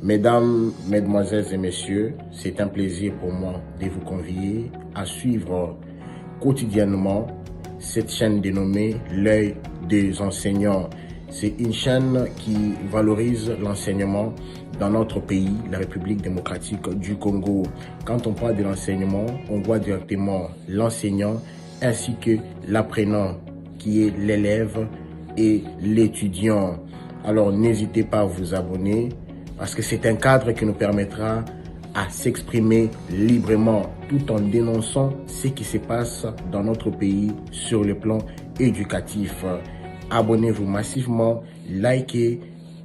Mesdames, Mesdemoiselles et Messieurs, c'est un plaisir pour moi de vous convier à suivre quotidiennement cette chaîne dénommée L'œil des enseignants. C'est une chaîne qui valorise l'enseignement dans notre pays, la République démocratique du Congo. Quand on parle de l'enseignement, on voit directement l'enseignant ainsi que l'apprenant qui est l'élève et l'étudiant. Alors n'hésitez pas à vous abonner parce que c'est un cadre qui nous permettra à s'exprimer librement tout en dénonçant ce qui se passe dans notre pays sur le plan éducatif. Abonnez-vous massivement, likez,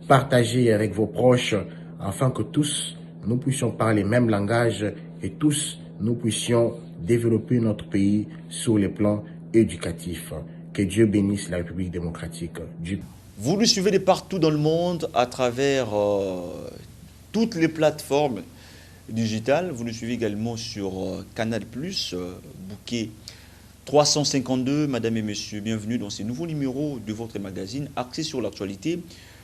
partagez avec vos proches afin que tous nous puissions parler le même langage et tous nous puissions développer notre pays sur le plan éducatif. Que Dieu bénisse la République démocratique du Congo. Vous nous suivez de partout dans le monde à travers toutes les plateformes digitales. Vous nous suivez également sur Canal+, bouquet 352. Madame et messieurs, bienvenue dans ce nouveau numéro de votre magazine axé sur l'actualité.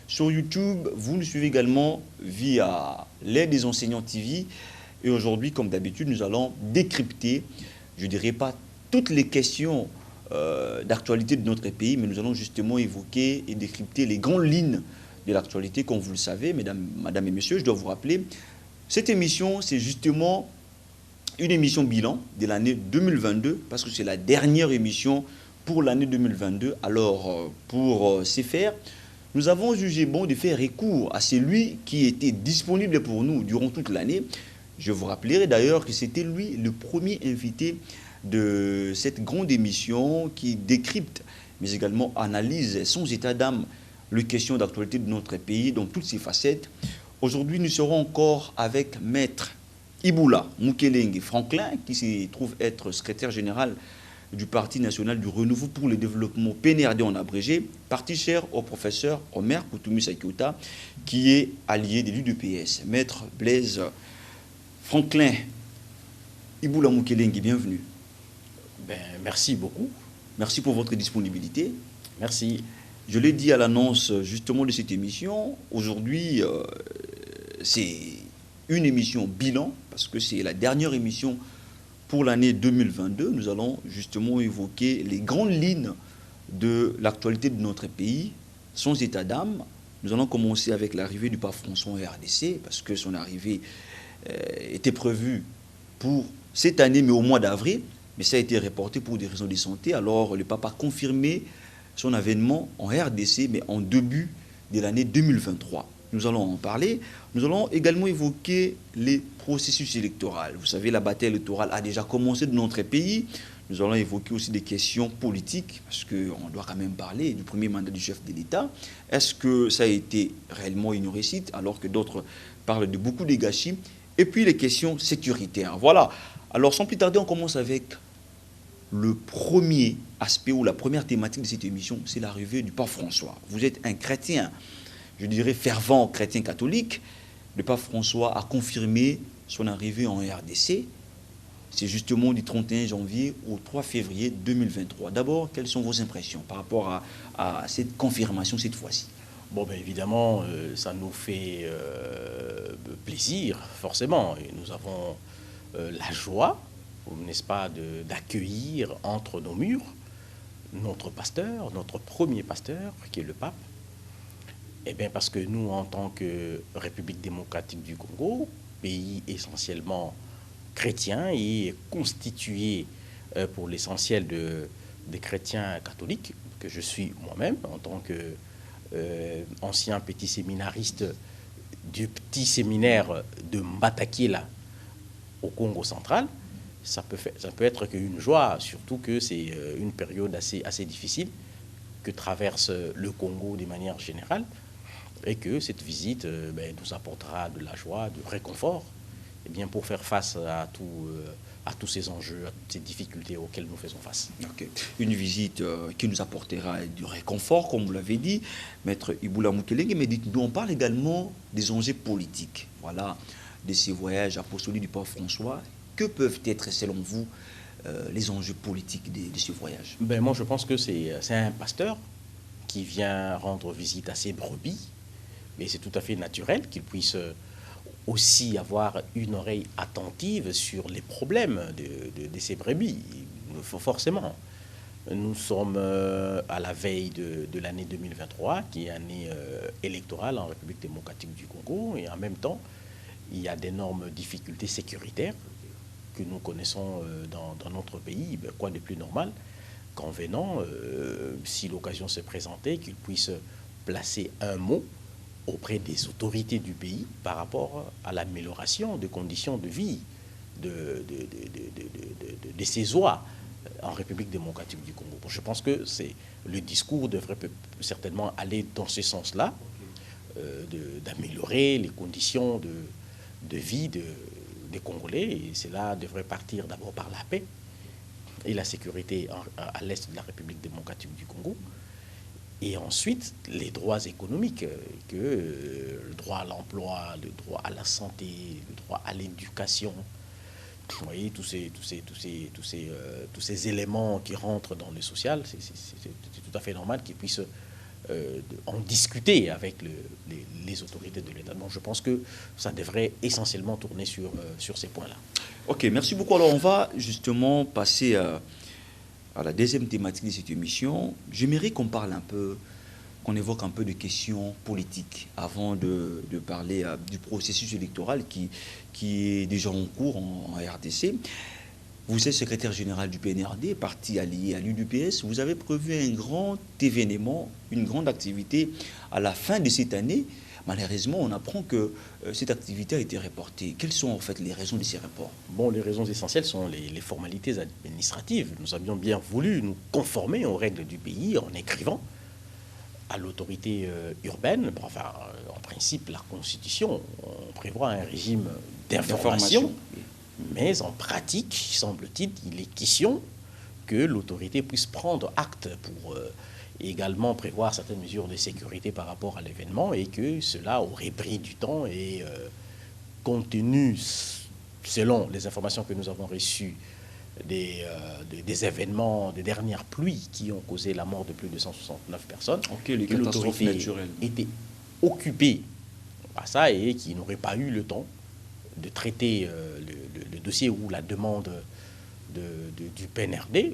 Sur YouTube, vous nous suivez également via l'aide des enseignants TV. Et aujourd'hui, comme d'habitude, nous allons décrypter, je ne dirais pas toutes les questions d'actualité de notre pays, mais nous allons justement évoquer et décrypter les grandes lignes de l'actualité. Comme vous le savez, mesdames et messieurs, je dois vous rappeler, cette émission, c'est justement une émission bilan de l'année 2022, parce que c'est la dernière émission pour l'année 2022. Alors, pour ce faire, nous avons jugé bon de faire recours à celui qui était disponible pour nous durant toute l'année. Je vous rappellerai d'ailleurs que c'était lui le premier invité de cette grande émission qui décrypte, mais également analyse sans état d'âme les questions d'actualité de notre pays dans toutes ses facettes. Aujourd'hui, nous serons encore avec Maître Iboula Moukelengue Franklin, qui se trouve être secrétaire général du Parti national du renouveau pour le développement, PNRD en abrégé, parti cher au professeur Omer Koutoumi Sakiota, qui est allié de l'UDPS. Maître Blaise Franklin Iboula Moukelengue, bienvenue. Merci beaucoup. Merci pour votre disponibilité. Merci. Je l'ai dit à l'annonce justement de cette émission. Aujourd'hui, c'est une émission bilan, parce que c'est la dernière émission pour l'année 2022. Nous allons justement évoquer les grandes lignes de l'actualité de notre pays, sans état d'âme. Nous allons commencer avec l'arrivée du pape François en RDC, parce que son arrivée était prévue pour cette année, mais au mois d'avril. Mais ça a été reporté pour des raisons de santé. Alors le pape a confirmé son avènement en RDC, mais en début de l'année 2023. Nous allons en parler. Nous allons également évoquer les processus électoraux. Vous savez, la bataille électorale a déjà commencé dans notre pays. Nous allons évoquer aussi des questions politiques, parce qu'on doit quand même parler du premier mandat du chef de l'État. Est-ce que ça a été réellement une réussite, alors que d'autres parlent de beaucoup de gâchis? Et puis les questions sécuritaires. Voilà. Alors sans plus tarder, on commence avec le premier aspect ou la première thématique de cette émission, c'est l'arrivée du pape François. Vous êtes un chrétien, je dirais fervent chrétien catholique. Le pape François a confirmé son arrivée en RDC. C'est justement du 31 janvier au 3 février 2023. D'abord, quelles sont vos impressions par rapport à cette confirmation cette fois-ci? Bon, évidemment, ça nous fait plaisir, forcément. Et nous avons la joie, n'est-ce pas, d'accueillir entre nos murs notre pasteur, notre premier pasteur, qui est le pape. Eh bien, parce que nous, en tant que République démocratique du Congo, pays essentiellement chrétien et constitué pour l'essentiel des chrétiens catholiques, que je suis moi-même, en tant que ancien petit séminariste du petit séminaire de Mbatakila au Congo central, ça peut être qu'une joie, surtout que c'est une période assez difficile que traverse le Congo de manière générale, et que cette visite nous apportera de la joie, du réconfort, et bien pour faire face à tous ces enjeux, à toutes ces difficultés auxquelles nous faisons face. Okay. Une visite qui nous apportera du réconfort, comme vous l'avez dit, Maître Iboula Moukelengue, mais dites-nous, on parle également des enjeux politiques, voilà, de ces voyages apostoliques du pape François. Que peuvent être, selon vous, les enjeux politiques de ce voyage? Moi, je pense que c'est un pasteur qui vient rendre visite à ses brebis, mais c'est tout à fait naturel qu'il puisse aussi avoir une oreille attentive sur les problèmes de ces brebis, forcément. Nous sommes à la veille de l'année 2023, qui est année électorale en République démocratique du Congo, et en même temps, il y a d'énormes difficultés sécuritaires que nous connaissons dans notre pays. Ben, quoi de plus normal qu'en venant, si l'occasion se présentait, qu'ils puissent placer un mot auprès des autorités du pays par rapport à l'amélioration des conditions de vie de ces oies en République démocratique du Congo. Bon, je pense que le discours devrait certainement aller dans ce sens-là, d'améliorer les conditions de vie des Congolais, et cela devrait partir d'abord par la paix et la sécurité à l'est de la République démocratique du Congo, et ensuite les droits économiques, le droit à l'emploi, le droit à la santé, le droit à l'éducation. Vous voyez, tous ces éléments qui rentrent dans le social, c'est tout à fait normal qu'ils puissent en discuter avec les autorités de l'État. Donc je pense que ça devrait essentiellement tourner sur ces points-là. Ok, merci beaucoup. Alors on va justement passer à la deuxième thématique de cette émission. J'aimerais qu'on parle un peu, qu'on évoque un peu de questions politiques avant de parler du processus électoral qui est déjà en cours en RDC. Vous êtes secrétaire général du PNRD, parti allié à l'UDPS. Vous avez prévu un grand événement, une grande activité à la fin de cette année. Malheureusement, on apprend que cette activité a été reportée. Quelles sont en fait les raisons de ces reports? Bon, les raisons essentielles sont les formalités administratives. Nous avions bien voulu nous conformer aux règles du pays en écrivant à l'autorité urbaine. Enfin, en principe, la Constitution, on prévoit un régime d'information. Mais en pratique, semble-t-il, il est question que l'autorité puisse prendre acte pour également prévoir certaines mesures de sécurité par rapport à l'événement, et que cela aurait pris du temps et compte tenu, selon les informations que nous avons reçues, des événements, des dernières pluies qui ont causé la mort de plus de 169 personnes, les catastrophes naturelles était occupée à ça et qui n'aurait pas eu le temps de traiter le dossier ou la demande du PNRD.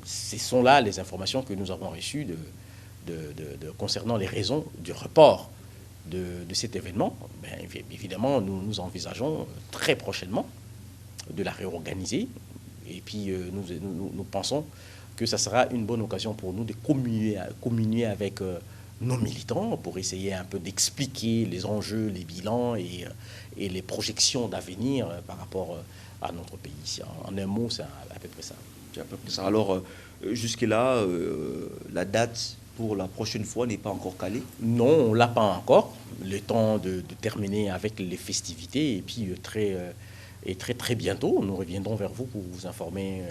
Ce sont là les informations que nous avons reçues concernant les raisons du report de cet événement. Bien, évidemment, nous envisageons très prochainement de la réorganiser, et puis nous pensons que ça sera une bonne occasion pour nous de communier avec nos militants pour essayer un peu d'expliquer les enjeux, les bilans et les projections d'avenir par rapport à notre pays. En un mot, c'est à peu près ça. C'est à peu près ça. Alors, jusque-là, la date pour la prochaine fois n'est pas encore calée? Non, on ne l'a pas encore. Le temps de terminer avec les festivités, et puis très bientôt, nous reviendrons vers vous pour vous informer,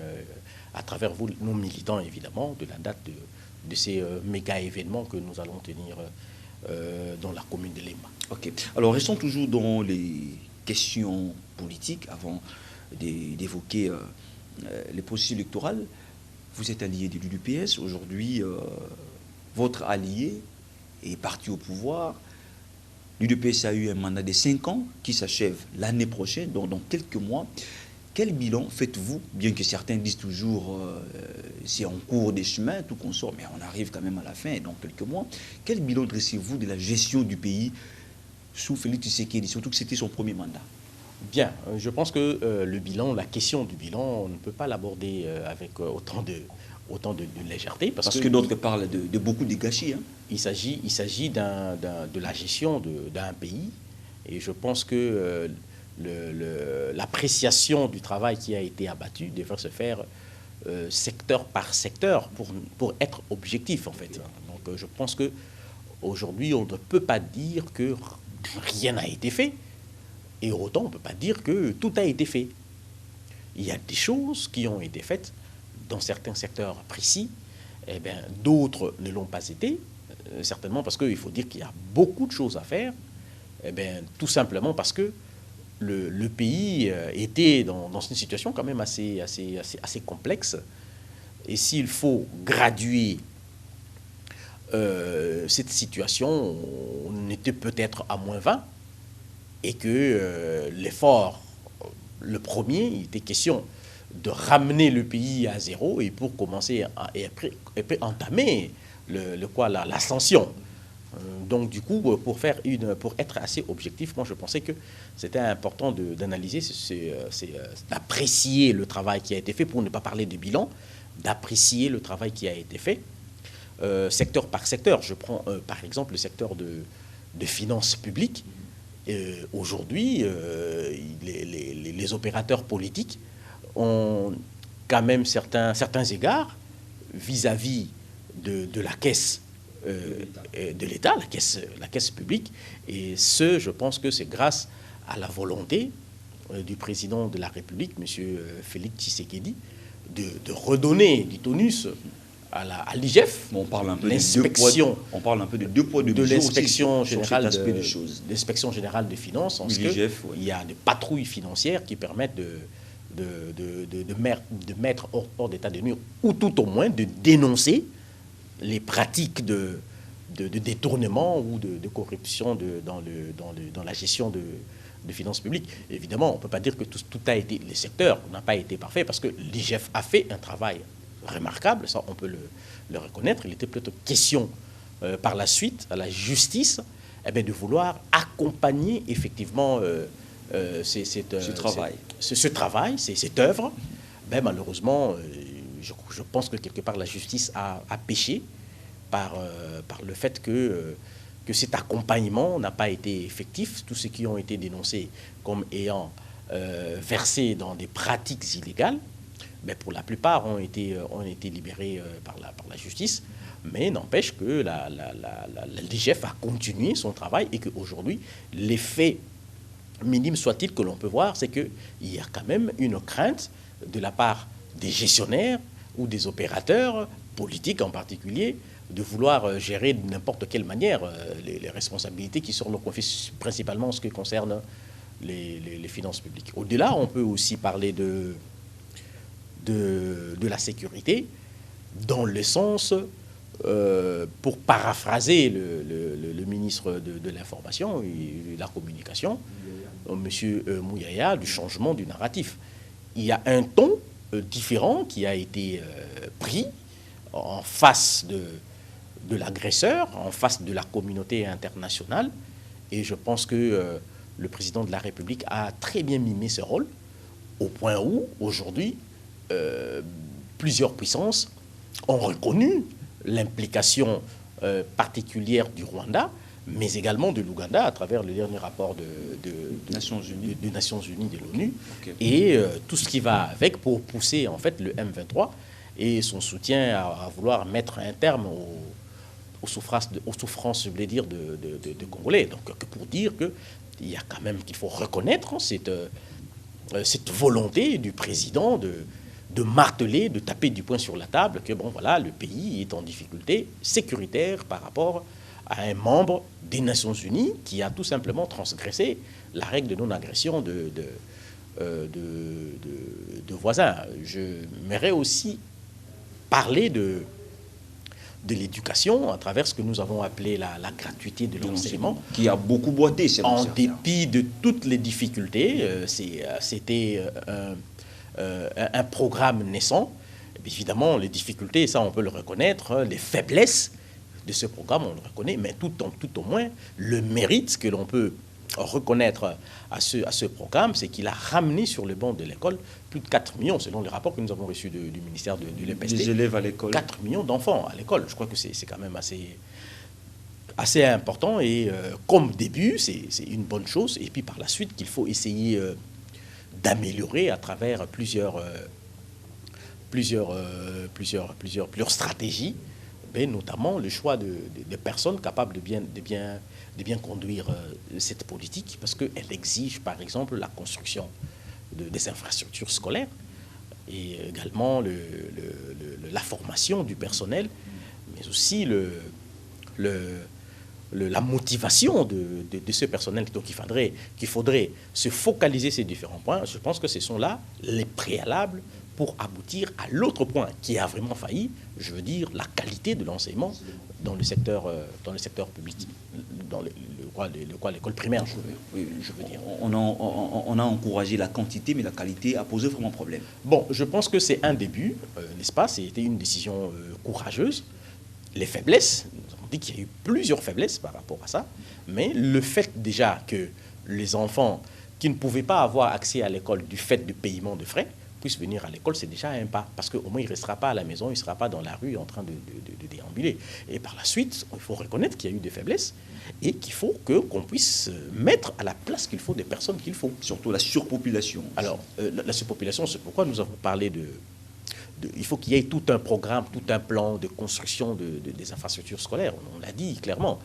à travers vous, nos militants évidemment, de la date de ces méga événements que nous allons tenir dans la commune de Lemba. Ok. Alors restons toujours dans les questions politiques avant d'évoquer les processus électoraux. Vous êtes allié de l'UDPS. Aujourd'hui, votre allié est parti au pouvoir. L'UDPS a eu un mandat de 5 ans qui s'achève l'année prochaine, donc dans quelques mois. Quel bilan faites-vous, bien que certains disent toujours c'est en cours des chemins, tout consort, mais on arrive quand même à la fin, dans quelques mois. Quel bilan dressez-vous de la gestion du pays sous Félix Tshisekedi, surtout que c'était son premier mandat? Bien, je pense que le bilan, la question du bilan, on ne peut pas l'aborder avec autant de légèreté. Parce que d'autres parlent de beaucoup de gâchis. Hein. Il s'agit de la gestion d'un pays, et je pense que l'appréciation du travail qui a été abattu devrait se faire secteur par secteur pour être objectif, en fait. Donc je pense qu'aujourd'hui, on ne peut pas dire que rien n'a été fait, et autant on ne peut pas dire que tout a été fait. Il y a des choses qui ont été faites dans certains secteurs précis, et bien d'autres ne l'ont pas été, certainement parce qu'il faut dire qu'il y a beaucoup de choses à faire, et bien tout simplement parce que le pays était dans une situation quand même assez complexe. Et s'il faut graduer cette situation, on était peut-être à -20, et que l'effort, le premier, il était question de ramener le pays à zéro et pour commencer et après entamer l'ascension. Donc du coup, pour être assez objectif, moi je pensais que c'était important d'analyser, d'apprécier le travail qui a été fait, pour ne pas parler de bilan, d'apprécier le travail qui a été fait, secteur par secteur. Je prends par exemple le secteur de finances publiques. Aujourd'hui, les opérateurs politiques ont quand même certains égards vis-à-vis de la caisse de l'État, la caisse publique. Et je pense que c'est grâce à la volonté du président de la République, M. Félix Tshisekedi, de redonner du tonus à l'IGF. On parle un peu l'inspection. On parle un peu de deux poids, deux de mesures l'inspection générale des choses. L'inspection générale des finances, en ce l'IGF, il y a des patrouilles financières qui permettent de mettre hors d'état de nuire, ou tout au moins de dénoncer les pratiques de détournement ou de corruption dans la gestion de finances publiques. Évidemment, on ne peut pas dire que tout a été, les secteurs n'ont pas été parfaits, parce que l'IGF a fait un travail remarquable, ça on peut le reconnaître. Il était plutôt question par la suite à la justice de vouloir accompagner effectivement ce travail, cette œuvre. Malheureusement, je pense que quelque part la justice a péché par le fait que cet accompagnement n'a pas été effectif. Tous ceux qui ont été dénoncés comme ayant versé dans des pratiques illégales, pour la plupart ont été libérés par la justice. Mais n'empêche que l'IGF a continué son travail et qu'aujourd'hui, l'effet minime soit-il que l'on peut voir, c'est qu'il y a quand même une crainte de la part des gestionnaires ou des opérateurs politiques en particulier de vouloir gérer de n'importe quelle manière les responsabilités qui seront confiées principalement en ce qui concerne les finances publiques. Au-delà, on peut aussi parler de la sécurité dans le sens, pour paraphraser le ministre de l'Information et de la Communication, M. Mouyaya, du changement du narratif. Il y a un ton différent qui a été pris en face de l'agresseur, en face de la communauté internationale. Et je pense que le président de la République a très bien mimé ce rôle, au point où, aujourd'hui, plusieurs puissances ont reconnu l'implication particulière du Rwanda, mais également de l'Ouganda à travers le dernier rapport des Nations Unies de l'ONU, okay. Et tout ce qui va avec pour pousser en fait le M23 et son soutien à vouloir mettre un terme aux souffrances, je voulais dire, de Congolais. Donc pour dire qu'il y a quand même, qu'il faut reconnaître cette volonté du président de marteler, de taper du poing sur la table que bon voilà, le pays est en difficulté sécuritaire par rapport à un membre des Nations Unies qui a tout simplement transgressé la règle de non-agression de voisins. Je m'aimerais aussi parler de l'éducation à travers ce que nous avons appelé la gratuité de l'enseignement. Qui a beaucoup boité, c'est en dépit de toutes les difficultés. C'était un programme naissant. Évidemment, les difficultés, ça on peut le reconnaître, les faiblesses de ce programme, on le reconnaît, mais tout au moins, le mérite que l'on peut reconnaître à ce programme, c'est qu'il a ramené sur le banc de l'école plus de 4 millions, selon les rapports que nous avons reçus du ministère de l'EPST. Des élèves à l'école. 4 millions d'enfants à l'école. Je crois que c'est quand même assez important. Et comme début, c'est une bonne chose. Et puis par la suite, qu'il faut essayer d'améliorer à travers plusieurs stratégies, mais notamment le choix de personnes capables de bien conduire cette politique, parce qu'elle exige, par exemple, la construction des infrastructures scolaires et également la formation du personnel, mais aussi la motivation de ce personnel. Donc il faudrait se focaliser ces différents points. Je pense que ce sont là les préalables pour aboutir à l'autre point qui a vraiment failli, je veux dire la qualité de l'enseignement dans le secteur public, dans l'école primaire, je veux dire. On a encouragé la quantité, mais la qualité a posé vraiment problème. Bon, je pense que c'est un début, n'est-ce pas? C'était une décision courageuse. Les faiblesses, nous avons dit qu'il y a eu plusieurs faiblesses par rapport à ça, mais le fait déjà que les enfants qui ne pouvaient pas avoir accès à l'école du fait du paiement de frais puissent venir à l'école, c'est déjà un pas, parce qu'au moins il ne restera pas à la maison, il ne sera pas dans la rue en train de déambuler. Et par la suite, il faut reconnaître qu'il y a eu des faiblesses et qu'il faut qu'on puisse mettre à la place qu'il faut des personnes qu'il faut. Surtout la surpopulation. Alors, la surpopulation, c'est pourquoi nous avons parlé il faut qu'il y ait tout un programme, tout un plan de construction des infrastructures scolaires. On l'a dit clairement.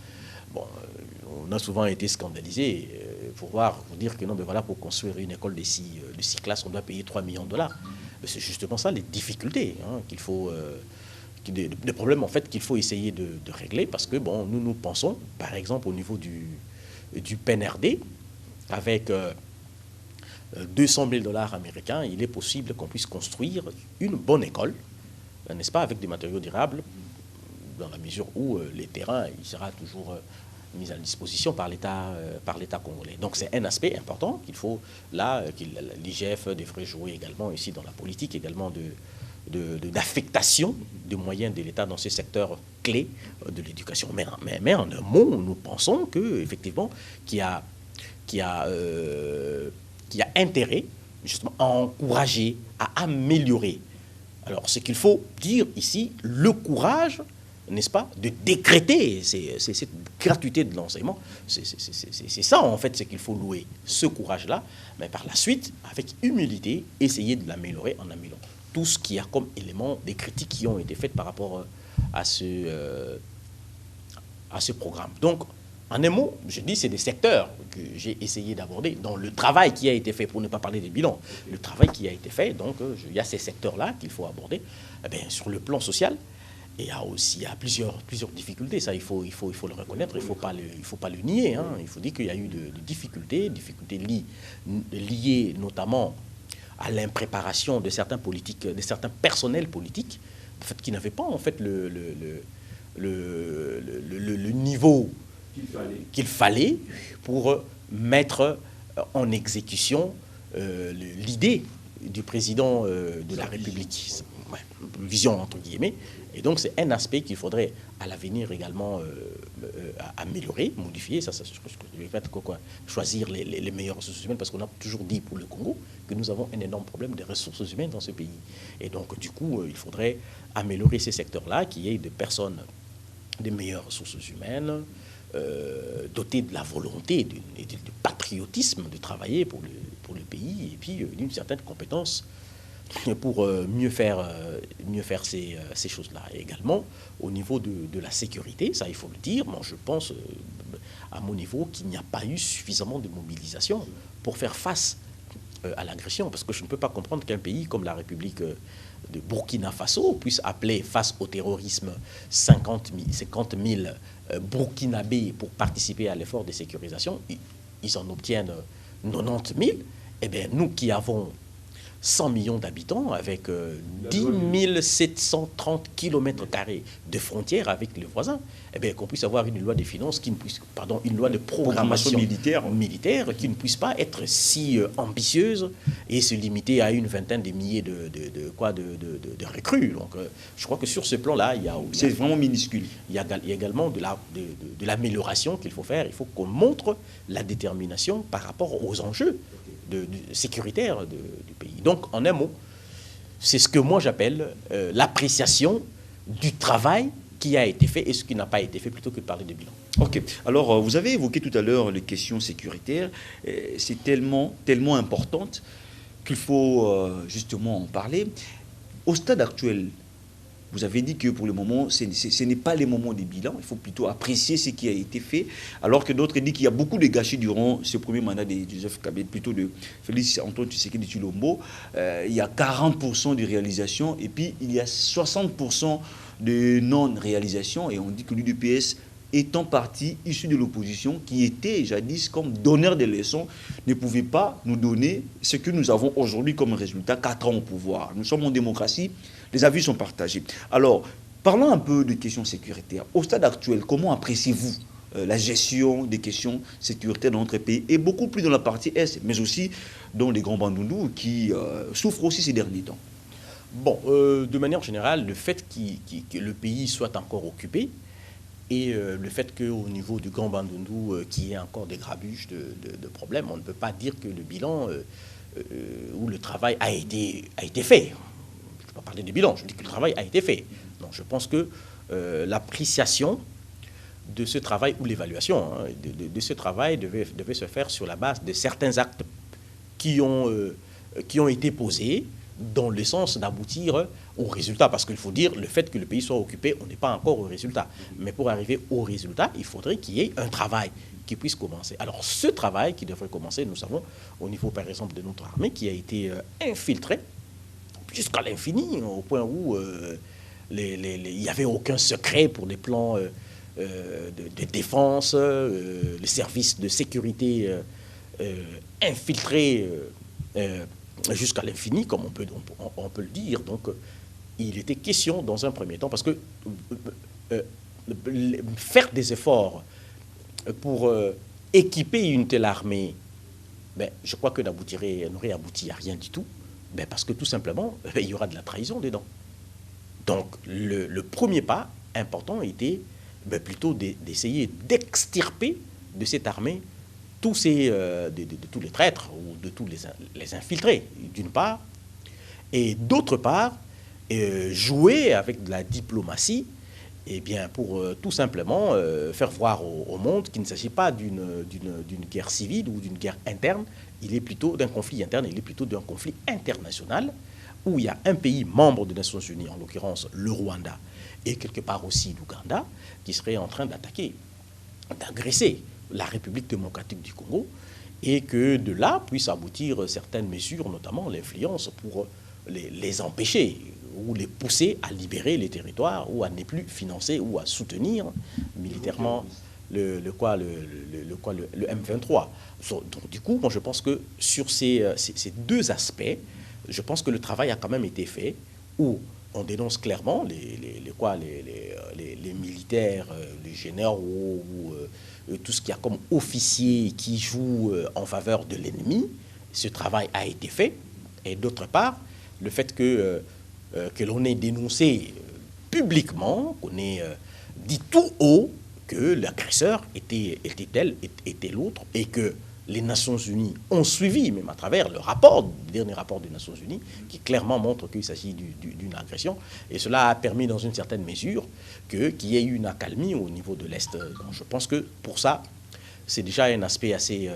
Bon, on a souvent été scandalisés pour dire que non, mais voilà, pour construire une école de 6 classes, on doit payer 3 millions de dollars. C'est justement ça, les difficultés qu'il faut, des problèmes en fait qu'il faut essayer de régler, parce que bon, nous pensons, par exemple, au niveau du PNRD, avec 200 000 dollars américains, il est possible qu'on puisse construire une bonne école, n'est-ce pas, avec des matériaux durables, dans la mesure où les terrains, il sera toujours mis à disposition par l'État congolais. Donc c'est un aspect important qu'il faut, là, l'IGF devrait jouer également ici dans la politique, également d'affectation des moyens de l'État dans ces secteurs clés de l'éducation. Mais en un mot, nous pensons qu'effectivement, qu'il y a intérêt justement à encourager, à améliorer. Alors ce qu'il faut dire ici, le courage, n'est-ce pas, de décréter cette gratuité de l'enseignement. C'est ça, en fait, c'est qu'il faut louer, ce courage-là, mais par la suite, avec humilité, essayer de l'améliorer en améliorant tout ce qu'il y a comme élément des critiques qui ont été faites par rapport à ce programme. Donc, en un mot, je dis, c'est des secteurs que j'ai essayé d'aborder dans le travail qui a été fait, pour ne pas parler des bilans, le travail qui a été fait, donc il y a ces secteurs-là qu'il faut aborder. Eh bien, sur le plan social, et il y a plusieurs difficultés, ça il faut le reconnaître, il ne faut pas le nier. Il faut dire qu'il y a eu de difficultés liées notamment à l'impréparation de certains politiques, de certains personnels politiques, en fait, qui n'avaient pas en fait le niveau qu'il fallait pour mettre en exécution l'idée du président de la République. Ouais, vision entre guillemets. Et donc c'est un aspect qu'il faudrait à l'avenir également améliorer, modifier. Ça je vais mettre choisir les meilleures ressources humaines, parce qu'on a toujours dit pour le Congo que nous avons un énorme problème de ressources humaines dans ce pays. Et donc du coup, il faudrait améliorer ces secteurs-là, qu'il y ait des personnes, des meilleures ressources humaines, dotées de la volonté, du patriotisme de travailler pour le pays, et puis d'une certaine compétence pour mieux faire ces choses-là. Et également, au niveau de la sécurité, ça il faut le dire, moi je pense, à mon niveau, qu'il n'y a pas eu suffisamment de mobilisation pour faire face à l'agression, parce que je ne peux pas comprendre qu'un pays comme la République de Burkina Faso puisse appeler face au terrorisme 50 000 Burkinabés pour participer à l'effort de sécurisation. Ils en obtiennent 90 000. Eh bien, nous qui avons 100 millions d'habitants, avec 10 730 km² de frontières avec les voisins, eh bien, qu'on puisse avoir une loi de finances une loi de programmation militaire qui ne puisse pas être si ambitieuse et se limiter à une vingtaine de milliers de recrues. Donc, je crois que sur ce plan-là, c'est vraiment minuscule. Il y a également de l'amélioration qu'il faut faire. Il faut qu'on montre la détermination par rapport aux enjeux sécuritaires du pays. Donc, en un mot, c'est ce que moi j'appelle l'appréciation du travail qui a été fait et ce qui n'a pas été fait, plutôt que de parler de bilan. Ok. Alors, vous avez évoqué tout à l'heure les questions sécuritaires. C'est tellement importante qu'il faut justement en parler. Au stade actuel, vous avez dit que pour le moment, ce n'est pas les moments des bilans. Il faut plutôt apprécier ce qui a été fait. Alors que d'autres disent qu'il y a beaucoup de gâchis durant ce premier mandat de Joseph Kabila, plutôt de Félix Antoine Tshisekedi Tshilombo. Il y a 40% de réalisation et puis il y a 60% de non-réalisation. Et on dit que l'UDPS étant parti issu de l'opposition, qui était jadis comme donneur de leçons, ne pouvait pas nous donner ce que nous avons aujourd'hui comme résultat, 4 ans au pouvoir. Nous sommes en démocratie, les avis sont partagés. Alors, parlons un peu de questions sécuritaires. Au stade actuel, comment appréciez-vous la gestion des questions sécuritaires dans notre pays, et beaucoup plus dans la partie Est, mais aussi dans les grands bandundous qui souffrent aussi ces derniers temps? Bon, de manière générale, le fait que le pays soit encore occupé et le fait qu'au niveau du Grand Bandundu, qu'il y ait encore des grabuges de problèmes, on ne peut pas dire que le bilan ou le travail a été fait. Je ne peux pas parler de bilan, je dis que le travail a été fait. Non, je pense que l'appréciation de ce travail, ou l'évaluation de ce travail devait se faire sur la base de certains actes qui ont été posés dans le sens d'aboutir au résultat. Parce qu'il faut dire, le fait que le pays soit occupé, on n'est pas encore au résultat. Mais pour arriver au résultat, il faudrait qu'il y ait un travail qui puisse commencer. Alors ce travail qui devrait commencer, nous savons, au niveau par exemple de notre armée, qui a été infiltrée jusqu'à l'infini, au point où il n'y avait aucun secret pour les plans de défense, les services de sécurité infiltrés jusqu'à l'infini, comme on peut le dire. Donc, il était question dans un premier temps, parce que faire des efforts pour équiper une telle armée, ben, je crois que n'aurait abouti à rien du tout, ben, parce que tout simplement, il y aura de la trahison dedans. Donc, le premier pas important était plutôt d'essayer d'extirper de cette armée tous tous les traîtres ou de tous les infiltrés, d'une part, et d'autre part, jouer avec de la diplomatie, eh bien, pour tout simplement faire voir au monde qu'il ne s'agit pas d'une guerre civile ou d'une guerre interne, il est plutôt d'un conflit interne, il est plutôt d'un conflit international, où il y a un pays membre des Nations Unies, en l'occurrence le Rwanda, et quelque part aussi l'Ouganda, qui serait en train d'agresser la République démocratique du Congo, et que de là puissent aboutir certaines mesures, notamment l'influence, pour les empêcher ou les pousser à libérer les territoires ou à ne plus financer ou à soutenir militairement le M23. Donc du coup, moi je pense que sur ces deux aspects, je pense que le travail a quand même été fait, où on dénonce clairement les militaires, les généraux, tout ce qu'il y a comme officiers qui jouent en faveur de l'ennemi. Ce travail a été fait. Et d'autre part, le fait que l'on ait dénoncé publiquement, qu'on ait dit tout haut que l'agresseur était tel, était l'autre, et que les Nations Unies ont suivi, même à travers le dernier rapport des Nations Unies, qui clairement montre qu'il s'agit d'une agression. Et cela a permis, dans une certaine mesure, qu'il y ait eu une accalmie au niveau de l'Est. Donc je pense que pour ça, c'est déjà un aspect assez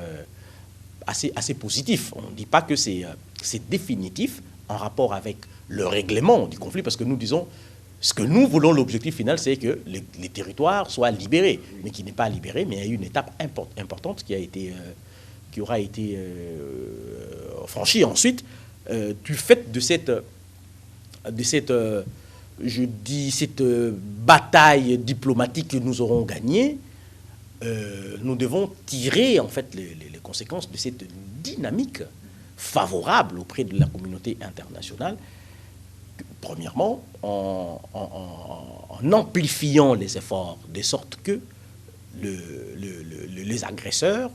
positif. On ne dit pas que c'est définitif en rapport avec le règlement du conflit, parce que nous disons, ce que nous voulons, l'objectif final, c'est que les territoires soient libérés, mais qui n'est pas libéré, mais il y a une étape importante qui aura été franchie ensuite, du fait de cette bataille diplomatique que nous aurons gagnée. Nous devons tirer en fait les conséquences de cette dynamique favorable auprès de la communauté internationale. Premièrement, en amplifiant les efforts, de sorte que les agresseurs,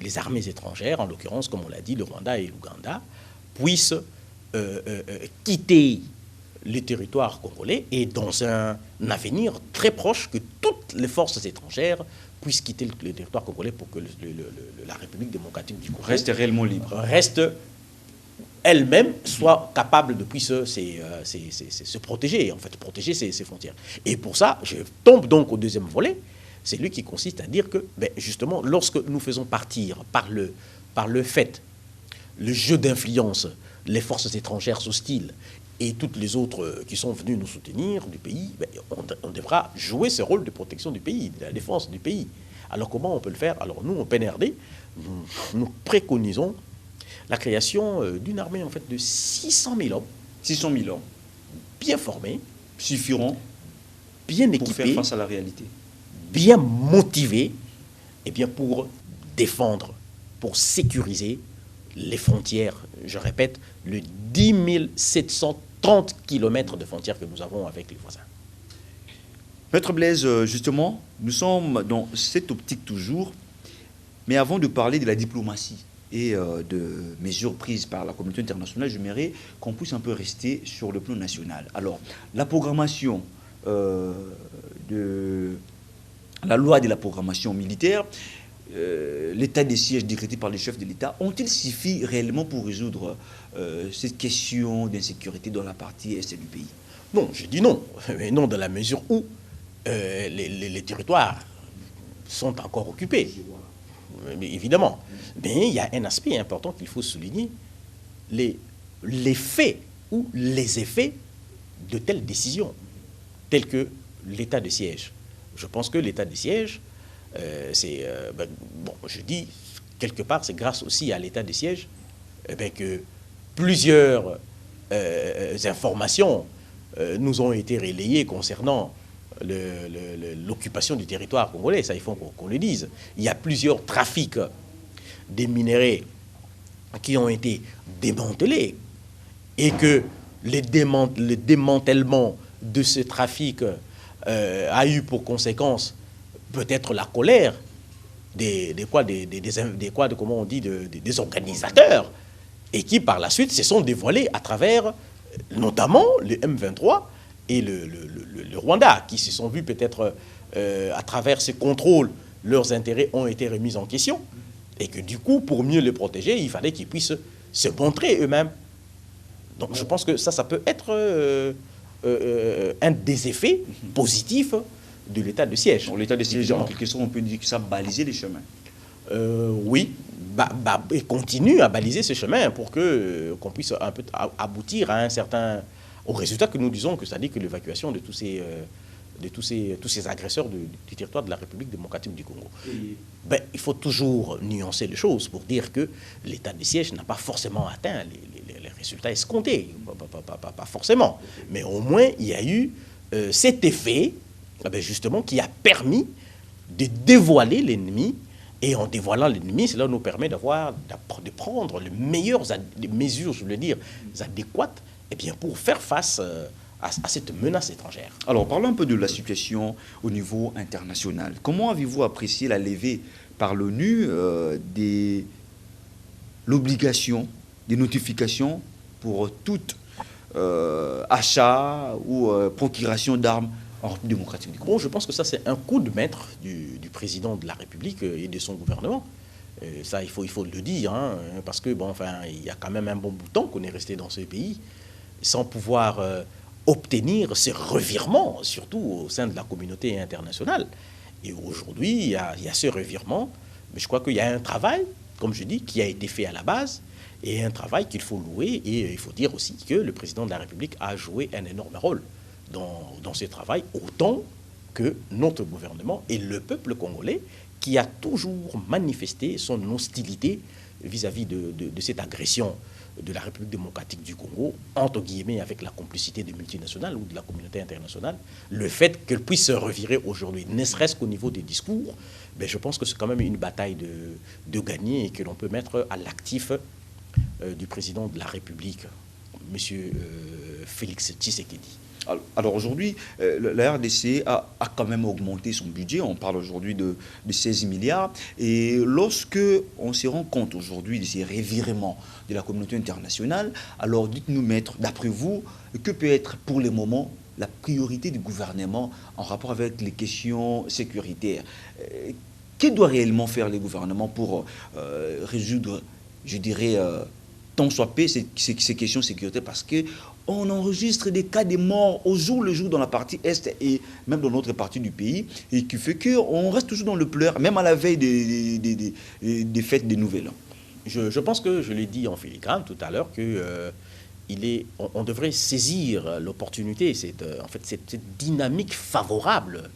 les armées étrangères, en l'occurrence, comme on l'a dit, le Rwanda et l'Ouganda, puissent quitter le territoire congolais, et dans un avenir très proche, que toutes les forces étrangères puissent quitter le territoire congolais pour que la République démocratique du Congo reste réellement libre. Reste elle-même soit capable de se protéger, en fait, protéger ses frontières. Et pour ça, je tombe donc au deuxième volet, c'est lui qui consiste à dire que, justement, lorsque nous faisons partir par le fait, le jeu d'influence, les forces étrangères hostiles et toutes les autres qui sont venues nous soutenir du pays, on devra jouer ce rôle de protection du pays, de la défense du pays. Alors comment on peut le faire? Alors nous, au PNRD, nous préconisons la création d'une armée en fait de 600 000 hommes. 600 000 hommes. Bien formés. Suffiront bien équipés. Pour faire face à la réalité. bien motivés pour défendre, pour sécuriser les frontières, je répète, le 10 730 km de frontières que nous avons avec les voisins. Maître Blaise, justement, nous sommes dans cette optique toujours, mais avant de parler de la diplomatie et de mesures prises par la communauté internationale, j'aimerais qu'on puisse un peu rester sur le plan national. Alors, la programmation de la loi de la programmation militaire, l'état des sièges décrété par les chefs de l'État, ont-ils suffi réellement pour résoudre cette question d'insécurité dans la partie est du pays? Non, je dis non. Mais non dans la mesure où les territoires sont encore occupés. Mais évidemment. Mais il y a un aspect important qu'il faut souligner. Les faits ou les effets de telles décisions, telles que l'état de siège. Je pense que l'état de siège, je dis, quelque part, c'est grâce aussi à l'état de siège que plusieurs informations nous ont été relayées concernant l'occupation du territoire congolais. Ça, il faut qu'on le dise. Il y a plusieurs trafics des minéraux qui ont été démantelés et que le démantèlement de ce trafic a eu pour conséquence peut-être la colère des organisateurs, et qui par la suite se sont dévoilés à travers notamment le M23 et le Rwanda, qui se sont vus peut-être à travers ces contrôles, leurs intérêts ont été remis en question, et que du coup, pour mieux les protéger, il fallait qu'ils puissent se montrer eux-mêmes. Donc je pense que ça peut être un des effets positifs de l'état de siège. L'état de siège, en quelque sorte, on peut dire que ça a balisé les chemins. Oui, et continue à baliser ce chemin pour qu'on puisse un peu aboutir à au résultat que nous disons, que c'est-à-dire que l'évacuation de tous ces agresseurs du territoire de la République démocratique du Congo. Il faut toujours nuancer les choses pour dire que l'état de siège n'a pas forcément atteint les résultats escomptés, pas forcément. Mais au moins, il y a eu cet effet, justement, qui a permis de dévoiler l'ennemi. Et en dévoilant l'ennemi, cela nous permet de prendre les meilleures mesures, je veux dire, adéquates, pour faire face à cette menace étrangère. Alors, parlons un peu de la situation au niveau international. Comment avez-vous apprécié la levée par l'ONU de l'obligation des notifications pour tout achat ou procuration d'armes en République démocratique du Congo? Bon, je pense que ça, c'est un coup de maître du président de la République et de son gouvernement. Ça, il faut le dire, parce que, il y a quand même un bon bout de temps qu'on est resté dans ce pays sans pouvoir obtenir ces revirements, surtout au sein de la communauté internationale. Et aujourd'hui, il y a ce revirement, mais je crois qu'il y a un travail, comme je dis, qui a été fait à la base, et un travail qu'il faut louer, et il faut dire aussi que le président de la République a joué un énorme rôle dans ce travail, autant que notre gouvernement et le peuple congolais, qui a toujours manifesté son hostilité vis-à-vis de cette agression de la République démocratique du Congo, entre guillemets, avec la complicité des multinationales ou de la communauté internationale. Le fait qu'elle puisse se revirer aujourd'hui, ne serait-ce qu'au niveau des discours, je pense que c'est quand même une bataille de gagner, et que l'on peut mettre à l'actif du président de la République, M. Félix Tshisekedi. Alors aujourd'hui, la RDC a quand même augmenté son budget. On parle aujourd'hui de 16 milliards. Et lorsque on se rend compte aujourd'hui de ces revirements de la communauté internationale, alors dites-nous, maître, d'après vous, que peut être pour le moment la priorité du gouvernement en rapport avec les questions sécuritaires? Que doit réellement faire le gouvernement pour résoudre, je dirais, tant soit peu ces questions sécuritaires? Parce que on enregistre des cas de morts au jour le jour dans la partie Est et même dans l'autre partie du pays, et qui fait qu'on reste toujours dans le pleur, même à la veille des fêtes des Nouvel An. Je pense que je l'ai dit en filigrane tout à l'heure que on devrait saisir l'opportunité, cette dynamique favorable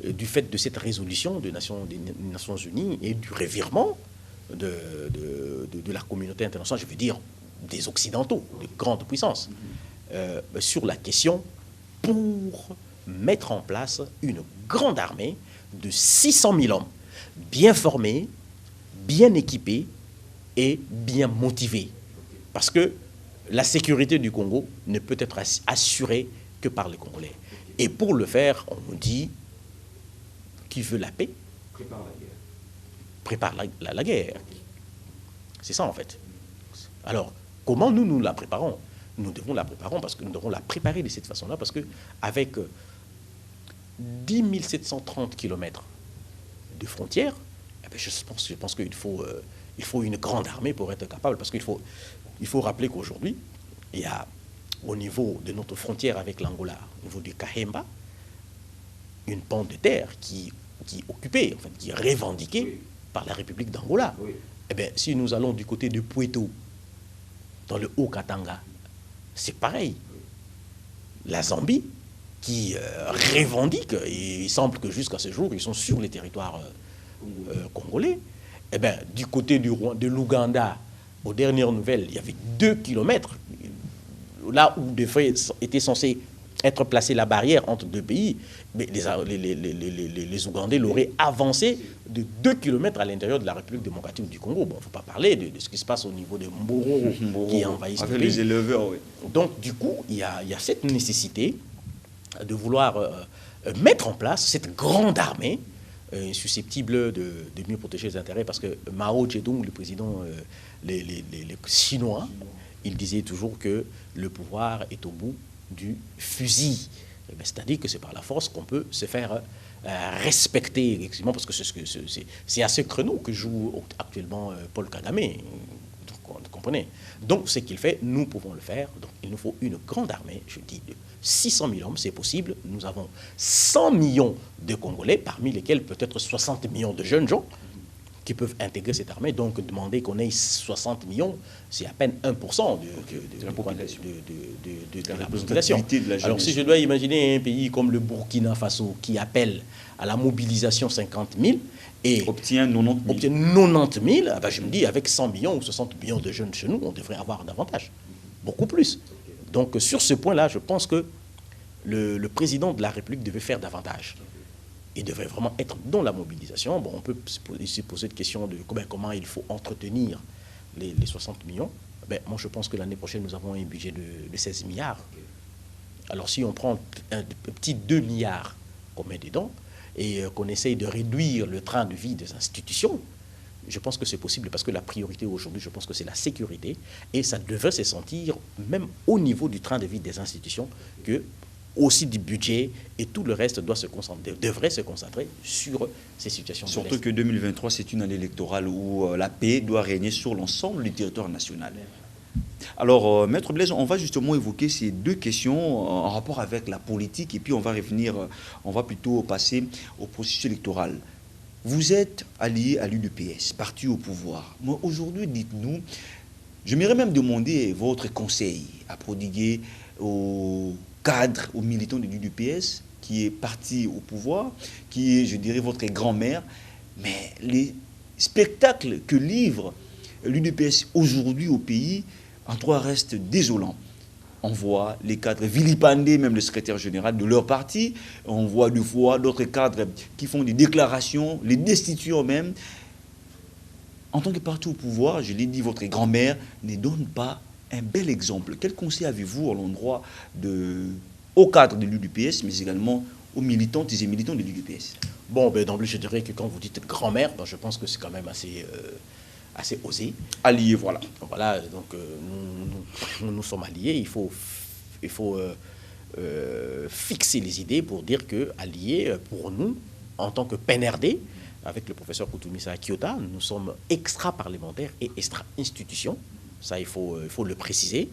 du fait de cette résolution des Nations Unies et du revirement de la communauté internationale, je veux dire des Occidentaux, des grandes puissances, sur la question pour mettre en place une grande armée de 600 000 hommes, bien formés, bien équipés et bien motivés. Parce que la sécurité du Congo ne peut être assurée que par les Congolais. Et pour le faire, on nous dit, qui veut la paix prépare la guerre. C'est ça en fait. Alors, comment nous la préparons? Nous devons la préparer parce que nous devons la préparer de cette façon-là, parce qu'avec 10 730 kilomètres de frontières, eh bien, je pense qu'il faut, il faut une grande armée pour être capable, parce qu'il faut rappeler qu'aujourd'hui, il y a au niveau de notre frontière avec l'Angola, au niveau du Kahemba, une pente de terre qui est occupée, en fait, qui est revendiquée par la République d'Angola. Eh bien, si nous allons du côté de Pweto, dans le Haut-Katanga, c'est pareil. La Zambie, qui revendique, et il semble que jusqu'à ce jour, ils sont sur les territoires congolais. Eh bien, du côté de l'Ouganda, aux dernières nouvelles, il y avait 2 kilomètres, là où était censée être placée la barrière entre deux pays, mais les Ougandais l'auraient avancé de 2 kilomètres à l'intérieur de la République démocratique du Congo. Bon, il ne faut pas parler de ce qui se passe au niveau de Mboro qui envahissent le pays. Les éleveurs, oui. Donc, du coup, il y a cette nécessité de vouloir mettre en place cette grande armée susceptible de mieux protéger les intérêts, parce que Mao Zedong, le président, les Chinois, il disait toujours que le pouvoir est au bout du fusil. C'est-à-dire que c'est par la force qu'on peut se faire respecter, effectivement, parce que c'est à ce créneau que joue actuellement Paul Kagame. Vous comprenez? Donc, ce qu'il fait, nous pouvons le faire. Donc, il nous faut une grande armée, je dis, de 600 000 hommes, c'est possible. Nous avons 100 millions de Congolais, parmi lesquels peut-être 60 millions de jeunes gens qui peuvent intégrer cette armée. Donc, demander qu'on ait 60 millions, c'est à peine 1% de la population. Alors, si je dois imaginer un pays comme le Burkina Faso qui appelle à la mobilisation 50 000 et obtient 90 000, ben je me dis, avec 100 millions ou 60 millions de jeunes chez nous, on devrait avoir davantage, beaucoup plus. Donc, sur ce point-là, je pense que le président de la République devait faire davantage. Il devrait vraiment être dans la mobilisation. Bon, on peut se poser de question de comment il faut entretenir les 60 millions. Ben, moi, je pense que l'année prochaine, nous avons un budget de 16 milliards. Alors, si on prend un petit 2 milliards qu'on met dedans et qu'on essaye de réduire le train de vie des institutions, je pense que c'est possible, parce que la priorité aujourd'hui, je pense que c'est la sécurité, et ça devrait se sentir, même au niveau du train de vie des institutions, que aussi du budget et tout le reste devrait se concentrer sur ces situations. Surtout que 2023, c'est une année électorale où la paix doit régner sur l'ensemble du territoire national. Alors, Maître Blaise, on va justement évoquer ces deux questions en rapport avec la politique, et puis on va revenir, on va plutôt passer au processus électoral. Vous êtes allié à l'UDPS, parti au pouvoir. Moi, aujourd'hui, dites-nous, j'aimerais même demander votre conseil à prodiguer aux cadres, aux militants de l'UDPS, qui est parti au pouvoir, qui est, je dirais, votre grand-mère. Mais les spectacles que livre l'UDPS aujourd'hui au pays, en trois, restent désolants. On voit les cadres vilipender même le secrétaire général de leur parti. On voit deux fois d'autres cadres qui font des déclarations, les destituent même. En tant que parti au pouvoir, je l'ai dit, votre grand-mère ne donne pas un bel exemple. Quel conseil avez-vous à l'endroit aux cadres de l'UDPS, mais également aux militantes et militants de l'UDPS? Bon, ben, d'emblée, je dirais que quand vous dites grand-mère, ben, je pense que c'est quand même assez osé. Alliés, voilà. Voilà, donc nous sommes alliés. Il faut fixer les idées pour dire que alliés, pour nous, en tant que PNRD, avec le professeur Koutoumissa Akiota, nous sommes extra-parlementaires et extra-institutions. Ça, il faut le préciser.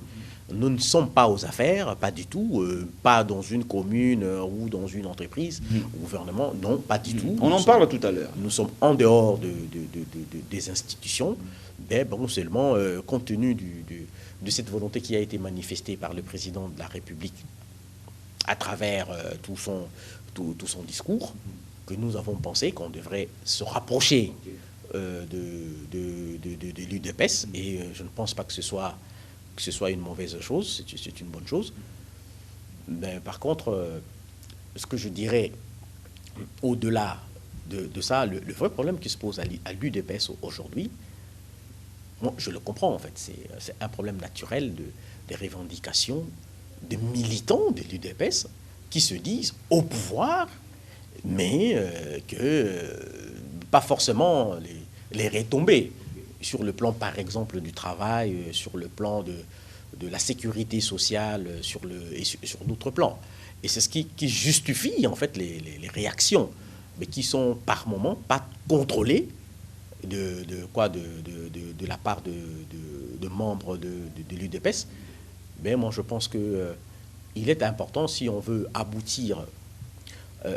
Nous ne sommes pas aux affaires, pas du tout, pas dans une commune ou dans une entreprise, gouvernement, non, pas du tout. On en parle tout à l'heure. Nous sommes en dehors des institutions, mais bon, seulement compte tenu de cette volonté qui a été manifestée par le président de la République à travers tout son discours, que nous avons pensé qu'on devrait se rapprocher de l'UDPS, et je ne pense pas que ce soit une mauvaise chose, c'est une bonne chose. Mais par contre, ce que je dirais, au-delà de ça. Le vrai problème qui se pose à l'UDPS aujourd'hui, moi, je le comprends en fait, c'est un problème naturel des revendications des militants de l'UDPS qui se disent au pouvoir, mais pas forcément les retombées sur le plan, par exemple, du travail, sur le plan de la sécurité sociale, sur d'autres plans. Et c'est ce qui justifie en fait les réactions, mais qui sont par moments pas contrôlées de la part de membres de l'UDPS. Mais moi, je pense qu'il est important, si on veut aboutir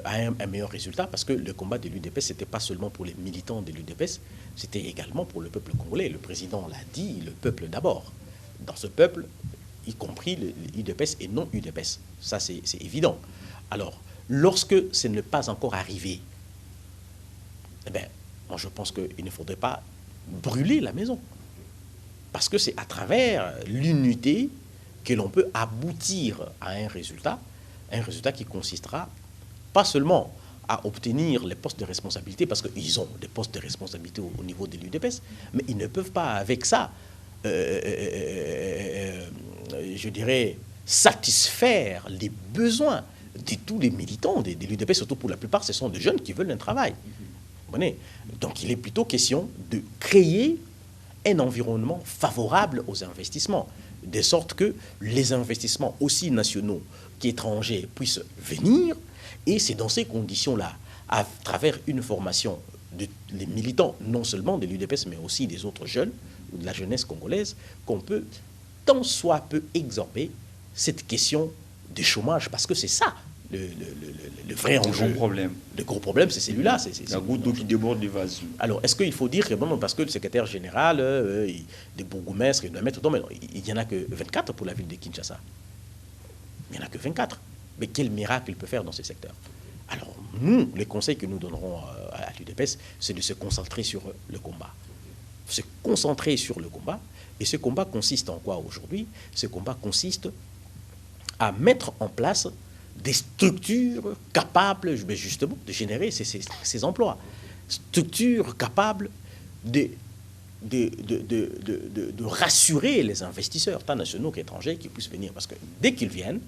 à un meilleur résultat, parce que le combat de l'UDPS, ce n'était pas seulement pour les militants de l'UDPS, c'était également pour le peuple congolais. Le président l'a dit, le peuple d'abord. Dans ce peuple, y compris l'UDPS et non UDPS. Ça, c'est évident. Alors, lorsque ce n'est pas encore arrivé, eh bien, moi, je pense qu'il ne faudrait pas brûler la maison. Parce que c'est à travers l'unité que l'on peut aboutir à un résultat qui consistera pas seulement à obtenir les postes de responsabilité, parce qu'ils ont des postes de responsabilité au niveau de l'UDPS, mais ils ne peuvent pas, avec ça, je dirais, satisfaire les besoins de tous les militants de l'UDPS, surtout pour la plupart, ce sont des jeunes qui veulent un travail. Vous comprenez? Donc il est plutôt question de créer un environnement favorable aux investissements, de sorte que les investissements aussi nationaux qu'étrangers puissent venir, et c'est dans ces conditions-là, à travers une formation des militants, non seulement de l'UDPS, mais aussi des autres jeunes, ou de la jeunesse congolaise, qu'on peut tant soit peu exorber cette question du chômage, parce que c'est ça le vrai enjeu. Le gros problème, c'est celui-là. C'est la goutte d'eau qui déborde du vase. Alors, est-ce qu'il faut dire que, bon, parce que le secrétaire général, des bourgmestres, il doit mettre... Non, mais non, il n'y en a que 24 pour la ville de Kinshasa. Il n'y en a que 24. Mais quel miracle il peut faire dans ce secteur? Alors, nous, les conseils que nous donnerons à l'UDPS, c'est de se concentrer sur le combat. Se concentrer sur le combat. Et ce combat consiste en quoi aujourd'hui? Ce combat consiste à mettre en place des structures capables, justement, de générer ces emplois. Structures capables de rassurer les investisseurs, tant nationaux qu'étrangers, qui puissent venir. Parce que dès qu'ils viennent,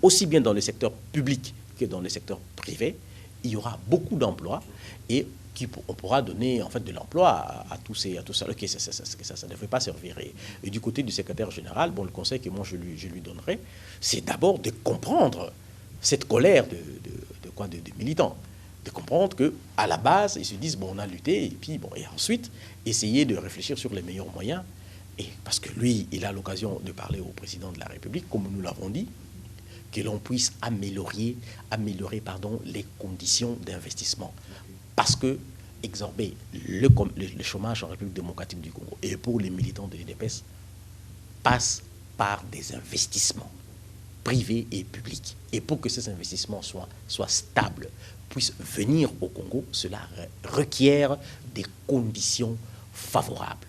aussi bien dans le secteur public que dans le secteur privé, il y aura beaucoup d'emplois et on pourra donner en fait de l'emploi à tous ça. Okay, ça ne devrait pas servir. Et du côté du secrétaire général, bon, le conseil que moi je lui donnerai, c'est d'abord de comprendre cette colère de militants, de comprendre que à la base ils se disent bon, on a lutté, et puis bon, et ensuite essayer de réfléchir sur les meilleurs moyens, et parce que lui il a l'occasion de parler au président de la République, comme nous l'avons dit, que l'on puisse améliorer les conditions d'investissement, parce que exorber le chômage en République démocratique du Congo et pour les militants de l'UDPS passe par des investissements privés et publics. Et pour que ces investissements soient stables, puissent venir au Congo, cela requiert des conditions favorables,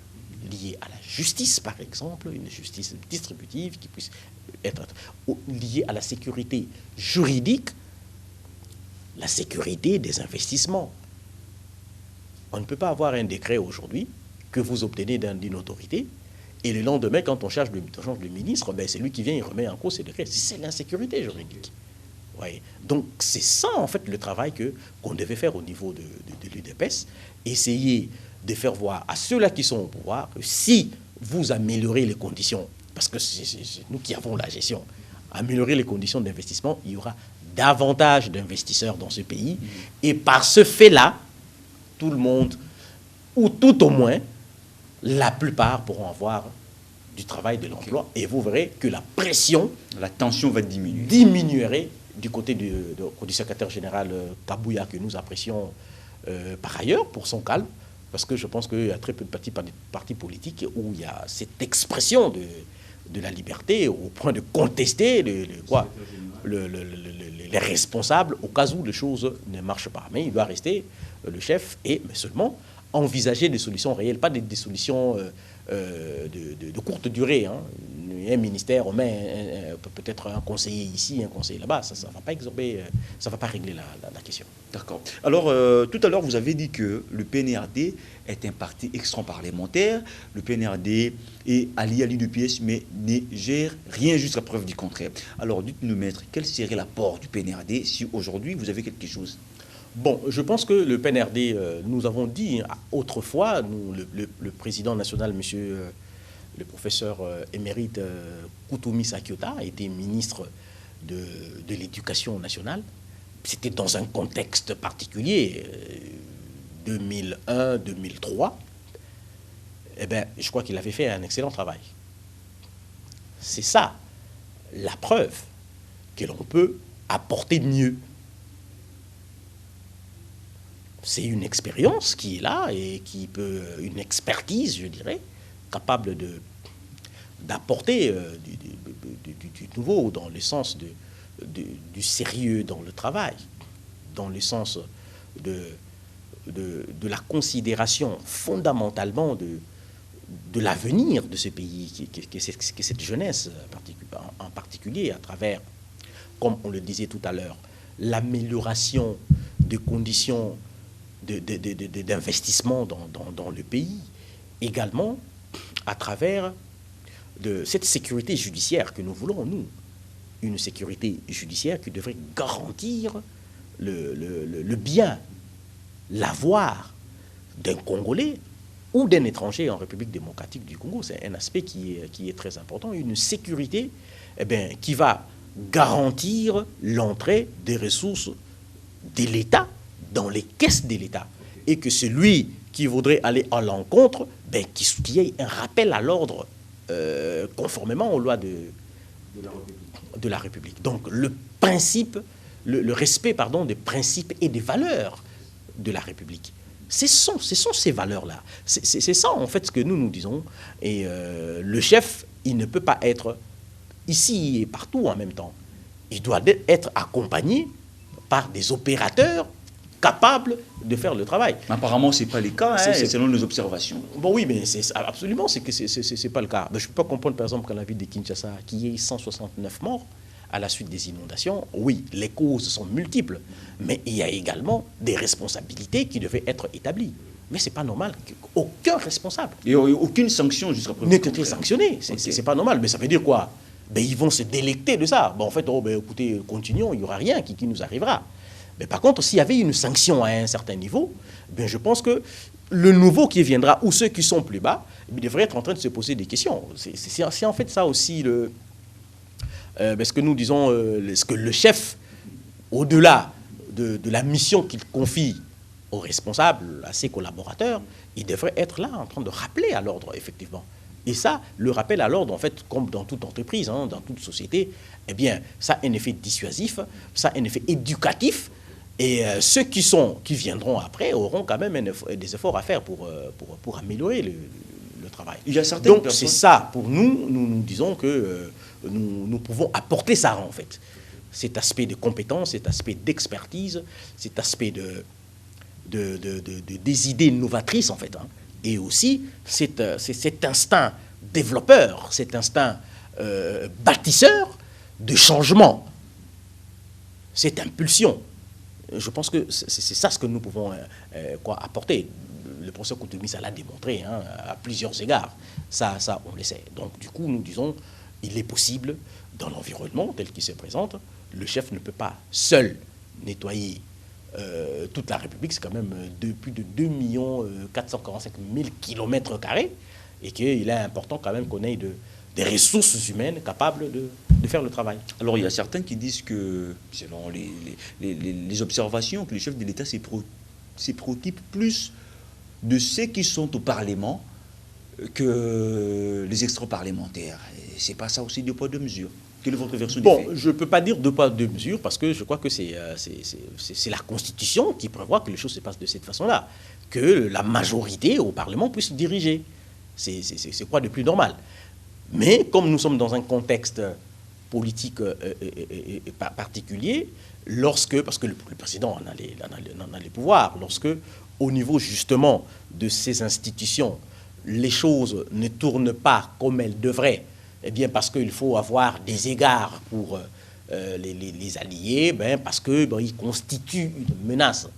liées à la justice, par exemple, une justice distributive qui puisse être liée à la sécurité juridique, la sécurité des investissements. On ne peut pas avoir un décret aujourd'hui que vous obtenez d'une autorité, et le lendemain, quand on change de ministre, ben c'est lui qui vient et remet en cause ces décrets. C'est l'insécurité juridique. Ouais. Donc c'est ça, en fait, le travail qu'on devait faire au niveau de l'UDPS. Essayer de faire voir à ceux-là qui sont au pouvoir que si vous améliorez les conditions, parce que c'est nous qui avons la gestion, améliorer les conditions d'investissement, il y aura davantage d'investisseurs dans ce pays. Et par ce fait-là, tout le monde, ou tout au moins, la plupart pourront avoir du travail, de l'emploi, et vous verrez que la pression, la tension va diminuer. Diminuerait du côté du secrétaire général Kabouya, que nous apprécions par ailleurs pour son calme, parce que je pense qu'il y a très peu de partis politiques où il y a cette expression de la liberté au point de contester les responsables au cas où les choses ne marchent pas. Mais il doit rester le chef, mais seulement envisager des solutions réelles, pas des solutions de courte durée. Hein. un ministère, on met peut-être un conseiller ici, un conseiller là-bas. Ça ne va pas exorber, ça ne va pas régler la question. D'accord. Alors, tout à l'heure, vous avez dit que le PNRD est un parti extra-parlementaire. Le PNRD est allié à l'UDPS, mais ne gère rien jusqu'à preuve du contraire. Alors, dites-nous, maître, quel serait l'apport du PNRD si aujourd'hui vous avez quelque chose? Bon, je pense que le PNRD, nous avons dit autrefois, le président national, monsieur le professeur émérite Koutoumi Sakiota, a été ministre de l'Éducation nationale. C'était dans un contexte particulier, 2001-2003. Eh bien, je crois qu'il avait fait un excellent travail. C'est ça, la preuve que l'on peut apporter de mieux. C'est une expérience qui est là et qui peut, une expertise, je dirais, capable d'apporter du nouveau dans le sens du sérieux dans le travail, dans le sens de la considération fondamentalement de l'avenir de ce pays, que cette jeunesse en particulier, à travers, comme on le disait tout à l'heure, l'amélioration des conditions d'investissement dans le pays, également à travers de cette sécurité judiciaire que nous voulons, nous. Une sécurité judiciaire qui devrait garantir le bien, l'avoir d'un Congolais ou d'un étranger en République démocratique du Congo. C'est un aspect qui est très important. Une sécurité qui va garantir l'entrée des ressources de l'État dans les caisses de l'État. Et que celui qui voudrait aller à l'encontre, qu'il y ait un rappel à l'ordre conformément aux lois de la République. Donc le principe, le respect des principes et des valeurs de la République. Ce sont ces valeurs-là. C'est ça en fait ce que nous disons. Et le chef, il ne peut pas être ici et partout en même temps. Il doit être accompagné par des opérateurs capables de faire le travail. Apparemment, ce n'est pas le cas, selon nos observations. Bon, oui, mais absolument, c'est pas le cas. Mais je ne peux pas comprendre, par exemple, qu'en la ville de Kinshasa, qu'il y ait 169 morts à la suite des inondations. Oui, les causes sont multiples, mais il y a également des responsabilités qui devaient être établies. Mais ce n'est pas normal qu'aucun responsable... Et aucune sanction jusqu'à présent n'ait été sanctionné. C'est pas normal. Mais ça veut dire quoi? Ils vont se délecter de ça. En fait, écoutez, continuons, il n'y aura rien qui nous arrivera. Mais par contre, s'il y avait une sanction à un certain niveau, je pense que le nouveau qui viendra, ou ceux qui sont plus bas, devraient être en train de se poser des questions. C'est en fait ça aussi ce que nous disons, ce que le chef, au-delà de la mission qu'il confie aux responsables, à ses collaborateurs, il devrait être là en train de rappeler à l'ordre, effectivement. Et ça, le rappel à l'ordre, en fait, comme dans toute entreprise, dans toute société, ça a un effet dissuasif, ça a un effet éducatif. Et ceux qui viendront après auront quand même des efforts à faire pour améliorer le travail. Il y a certaines Donc c'est ça, pour nous disons que nous pouvons apporter ça en fait. Cet aspect de compétence, cet aspect d'expertise, cet aspect des idées novatrices en fait. Et aussi cet instinct développeur, cet instinct bâtisseur de changement, cette impulsion. Je pense que c'est ça ce que nous pouvons apporter. Le professeur Koutoumi, ça l'a démontré à plusieurs égards. Ça, on le sait. Donc, du coup, nous disons, il est possible, dans l'environnement tel qu'il se présente, le chef ne peut pas seul nettoyer toute la République. C'est quand même plus de 2 445 000 km². Et qu'il est important quand même qu'on ait des ressources humaines capables de faire le travail. Alors, il y a certains qui disent que, selon les observations, que le chef de l'État se préoccupe plus de ceux qui sont au Parlement que les extra-parlementaires. C'est pas ça aussi du poids de mesure? Quelle est votre version du fait? Je ne peux pas dire de poids de mesure parce que je crois que c'est la Constitution qui prévoit que les choses se passent de cette façon-là, que la majorité au Parlement puisse diriger. C'est quoi de plus normal? Mais comme nous sommes dans un contexte politique particulier, parce que le président en a les pouvoirs, lorsque au niveau justement de ces institutions, les choses ne tournent pas comme elles devraient, Eh bien, parce qu'il faut avoir des égards pour les alliés, parce qu'ils constituent une menace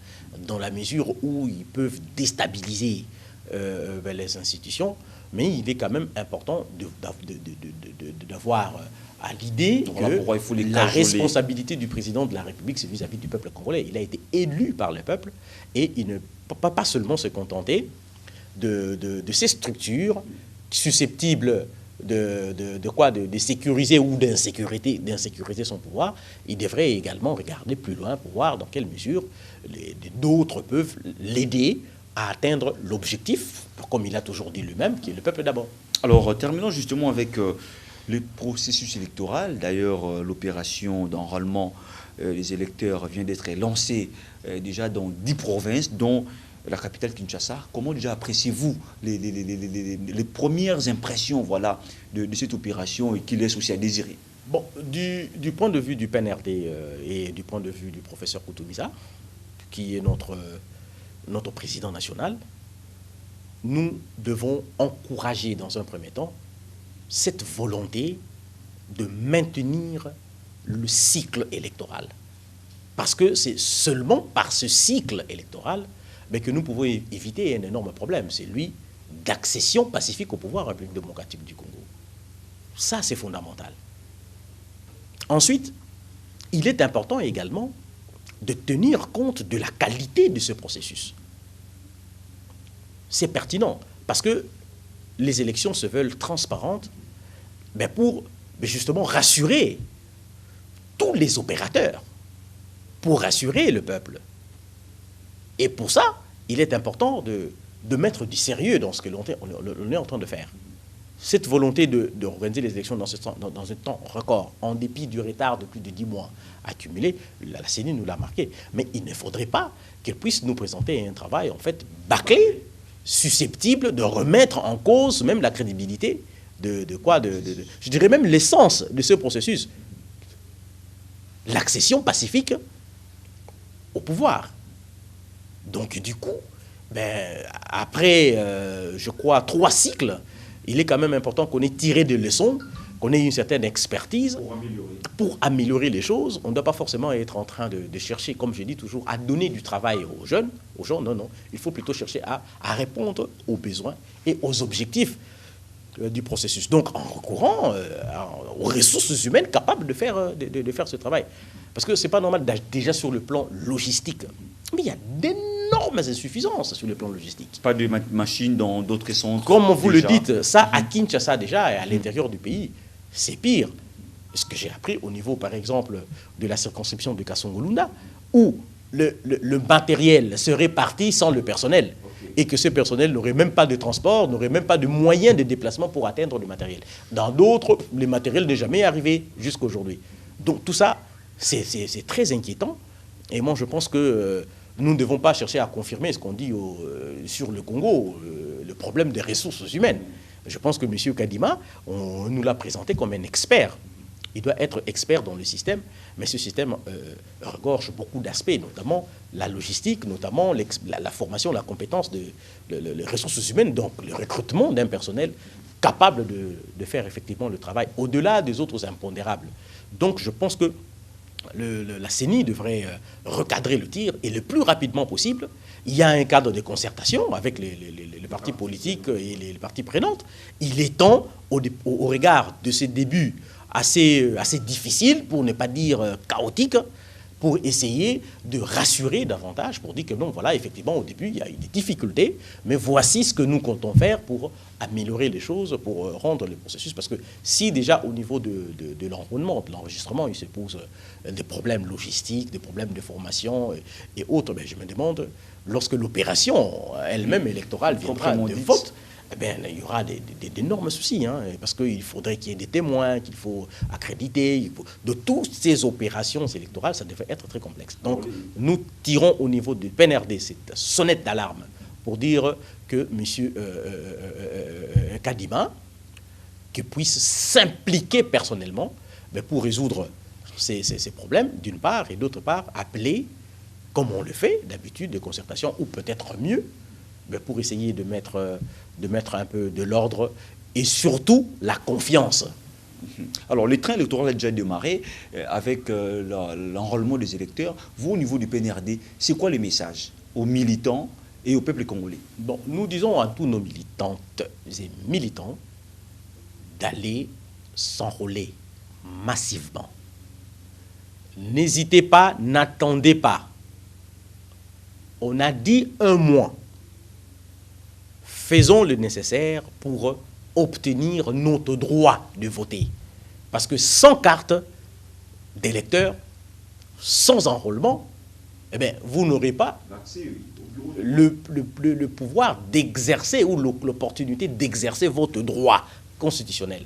dans la mesure où ils peuvent déstabiliser les institutions. Mais il est quand même important d'avoir à l'idée que la responsabilité du président de la République, c'est vis-à-vis du peuple congolais. Il a été élu par le peuple et il ne peut pas seulement se contenter de ces structures susceptibles de sécuriser ou d'insécuriser son pouvoir. Il devrait également regarder plus loin pour voir dans quelle mesure d'autres peuvent l'aider à atteindre l'objectif, comme il a toujours dit lui-même, qui est le peuple d'abord. Alors, terminons justement avec le processus électoral. D'ailleurs, l'opération d'enrôlement des électeurs vient d'être lancée déjà dans 10 provinces, dont la capitale Kinshasa. Comment déjà appréciez-vous les premières impressions voilà, de cette opération et qui laisse aussi à désirer? Bon, du point de vue du PNRD et du point de vue du professeur Koutoumisa, qui est notre président national, nous devons encourager dans un premier temps cette volonté de maintenir le cycle électoral. Parce que c'est seulement par ce cycle électoral que nous pouvons éviter un énorme problème, c'est celui d'accession pacifique au pouvoir en République démocratique du Congo. Ça, c'est fondamental. Ensuite, il est important également de tenir compte de la qualité de ce processus. C'est pertinent, parce que les élections se veulent transparentes pour justement rassurer tous les opérateurs, pour rassurer le peuple. Et pour ça, il est important de mettre du sérieux dans ce que l'on est en train de faire. Cette volonté d'organiser les élections dans un temps record, en dépit du retard de plus de 10 mois accumulé, la CENI nous l'a marqué. Mais il ne faudrait pas qu'elle puisse nous présenter un travail en fait bâclé, susceptible de remettre en cause même la crédibilité je dirais même l'essence de ce processus. L'accession pacifique au pouvoir. Donc du coup, après, je crois, 3 cycles, il est quand même important qu'on ait tiré des leçons, qu'on ait une certaine expertise pour améliorer les choses. On ne doit pas forcément être en train de chercher, comme je dis toujours, à donner du travail aux jeunes. Aux gens, non. Il faut plutôt chercher à répondre aux besoins et aux objectifs du processus. Donc, en recourant aux ressources humaines capables de faire ce travail. Parce que ce n'est pas normal déjà sur le plan logistique. Mais il y a d'énormes insuffisances sur le plan logistique. Pas de machines dans d'autres centres. Comme vous le dites, ça à Kinshasa déjà et à l'intérieur du pays, c'est pire. Ce que j'ai appris au niveau, par exemple, de la circonscription de Kasongolunda, où le matériel serait parti sans le personnel. Et que ce personnel n'aurait même pas de transport, n'aurait même pas de moyens de déplacement pour atteindre le matériel. Dans d'autres, le matériel n'est jamais arrivé jusqu'à aujourd'hui. Donc tout ça, c'est très inquiétant. Et moi, je pense que nous ne devons pas chercher à confirmer ce qu'on dit sur le Congo, le problème des ressources humaines. Je pense que M. Kadima, on nous l'a présenté comme un expert. Il doit être expert dans le système, mais ce système regorge beaucoup d'aspects, notamment la logistique, notamment la formation, la compétence les ressources humaines, donc le recrutement d'un personnel capable de faire effectivement le travail, au-delà des autres impondérables. Donc je pense que la CENI devrait recadrer le tir, et le plus rapidement possible. Il y a un cadre de concertation avec les partis politiques et les parties prenantes. Il est temps, au regard de ces débuts assez difficiles, pour ne pas dire chaotiques, pour essayer de rassurer davantage, pour dire que non, voilà, effectivement, au début, il y a eu des difficultés, mais voici ce que nous comptons faire pour améliorer les choses, pour rendre le processus. Parce que si déjà au niveau de l'enrôlement, de l'enregistrement, il se pose des problèmes logistiques, des problèmes de formation et autres, je me demande, lorsque l'opération elle-même électorale viendra de vote, il y aura d'énormes soucis, parce qu'il faudrait qu'il y ait des témoins, qu'il faut accréditer. De toutes ces opérations électorales, ça devrait être très complexe. Donc, nous tirons au niveau du PNRD cette sonnette d'alarme pour dire que M. Kadima puisse s'impliquer personnellement pour résoudre ces problèmes, d'une part, et d'autre part, appeler, comme on le fait d'habitude, des concertations, ou peut-être mieux, pour essayer de mettre un peu de l'ordre et surtout la confiance Alors, le train électoral a déjà démarré avec l'enrôlement des électeurs. Vous, au niveau du PNRD, c'est quoi les messages aux militants et au peuple congolais? Bon, nous disons à tous nos militantes et militants d'aller s'enrôler massivement. N'hésitez pas, n'attendez pas. On a dit 1 mois. Faisons le nécessaire pour obtenir notre droit de voter. Parce que sans carte d'électeur, sans enrôlement, eh bien, vous n'aurez pas le pouvoir d'exercer ou l'opportunité d'exercer votre droit constitutionnel,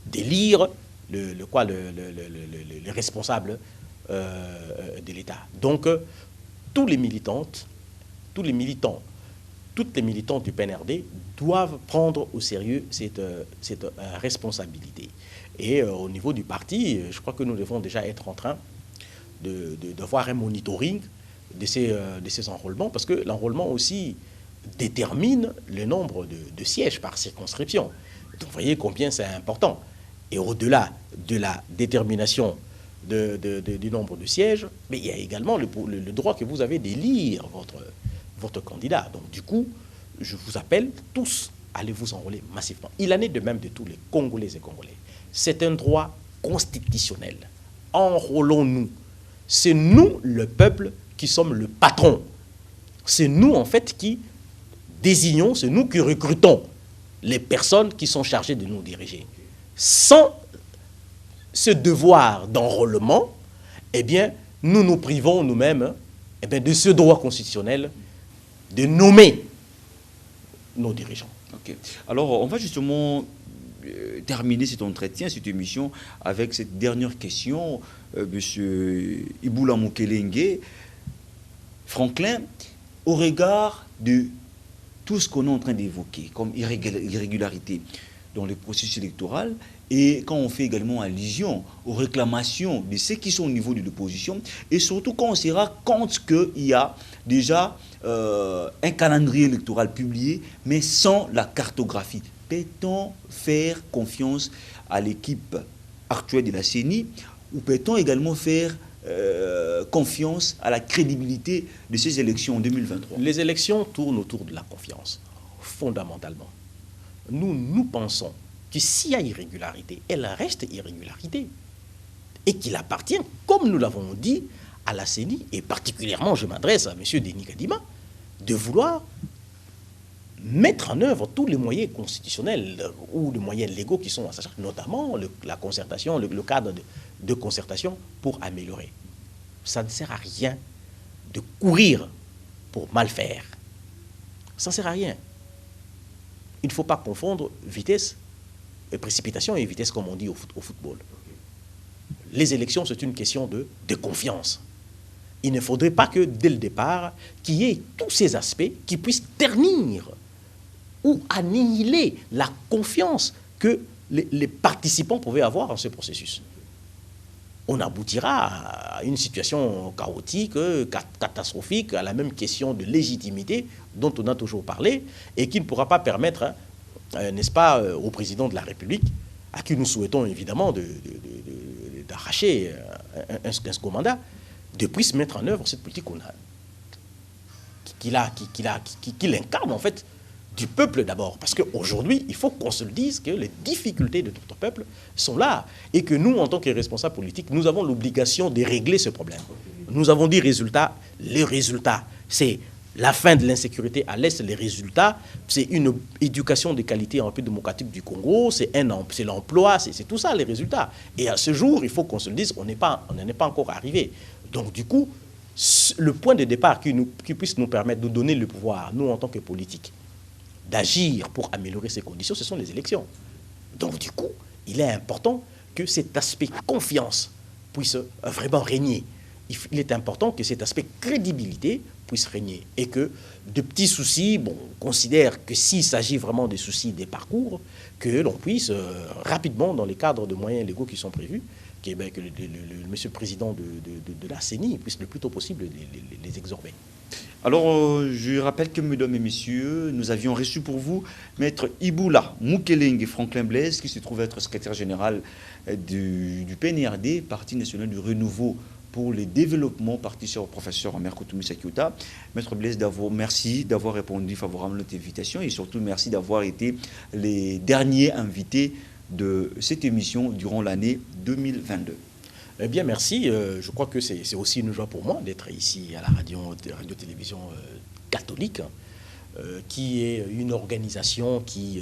d'élire le responsable de l'État. Donc, tous les militants, toutes les militantes du PNRD doivent prendre au sérieux cette responsabilité. Et au niveau du parti, je crois que nous devons déjà être en train de voir un monitoring de ces enrôlements, parce que l'enrôlement aussi détermine le nombre de sièges par circonscription. Donc vous voyez combien c'est important. Et au-delà de la détermination du nombre de sièges, mais il y a également le droit que vous avez d'élire votre candidat. Donc du coup, je vous appelle tous à aller vous enrôler massivement. Il en est de même de tous les Congolais et Congolais. C'est un droit constitutionnel. Enrôlons-nous. C'est nous, le peuple, qui sommes le patron. C'est nous, en fait, qui désignons, c'est nous qui recrutons les personnes qui sont chargées de nous diriger. Sans ce devoir d'enrôlement, eh bien, nous nous privons nous-mêmes de ce droit constitutionnel de nommer nos dirigeants. Okay. Alors, on va justement terminer cet entretien, cette émission, avec cette dernière question. Monsieur Iboula Mokelenge, Franklin, au regard de tout ce qu'on est en train d'évoquer comme irrégularité dans le processus électoral, et quand on fait également allusion aux réclamations de ceux qui sont au niveau de l'opposition, et surtout quand on se rend compte qu'il y a déjà un calendrier électoral publié, mais sans la cartographie. Peut-on faire confiance à l'équipe actuelle de la CENI, ou peut-on également faire confiance à la crédibilité de ces élections en 2023? Les élections tournent autour de la confiance, fondamentalement. Nous pensons que s'il y a irrégularité, elle reste irrégularité. Et qu'il appartient, comme nous l'avons dit, à la CENI, et particulièrement, je m'adresse à M. Denis Kadima, de vouloir mettre en œuvre tous les moyens constitutionnels ou les moyens légaux qui sont à sa charge, notamment la concertation, le cadre de concertation pour améliorer. Ça ne sert à rien de courir pour mal faire. Ça ne sert à rien. Il ne faut pas confondre vitesse et précipitation et vitesse, comme on dit au football. Les élections, c'est une question de confiance. Il ne faudrait pas que, dès le départ, qu'il y ait tous ces aspects qui puissent ternir ou annihiler la confiance que les participants pouvaient avoir dans ce processus. On aboutira à une situation chaotique, catastrophique, à la même question de légitimité dont on a toujours parlé, et qui ne pourra pas permettre, n'est-ce pas, au président de la République, à qui nous souhaitons évidemment d'arracher un second mandat, de puisse mettre en œuvre cette politique qu'il incarne en fait du peuple d'abord. Parce qu'aujourd'hui, il faut qu'on se le dise que les difficultés de notre peuple sont là. Et que nous, en tant que responsables politiques, nous avons l'obligation de régler ce problème. Nous avons dit résultat. Les résultats, c'est la fin de l'insécurité à l'Est. Les résultats, c'est une éducation de qualité en République démocratique du Congo. C'est l'emploi, c'est tout ça les résultats. Et à ce jour, il faut qu'on se le dise, on n'en est pas encore arrivé. Donc du coup, le point de départ qui puisse nous permettre de donner le pouvoir, nous en tant que politiques, d'agir pour améliorer ces conditions, ce sont les élections. Donc du coup, il est important que cet aspect confiance puisse vraiment régner. il est important que cet aspect crédibilité puisse régner et que de petits soucis, bon, on considère que s'il s'agit vraiment des soucis des parcours, que l'on puisse rapidement, dans les cadres de moyens légaux qui sont prévus, que le monsieur le président de la CENI puisse le plus tôt possible les exorber. Alors, je rappelle que, mesdames et messieurs, nous avions reçu pour vous Maître Iboula Moukeleng Franklin Blaise, qui se trouve être secrétaire général du PNRD, Parti national du renouveau pour le développement, parti sur le professeur Omer Koutoumi Sakiouta. Maître Blaise, merci d'avoir répondu favorablement à notre invitation et surtout merci d'avoir été les derniers invités de cette émission durant l'année 2022. Eh bien, merci. Je crois que c'est aussi une joie pour moi d'être ici à la radio-télévision catholique, qui est une organisation qui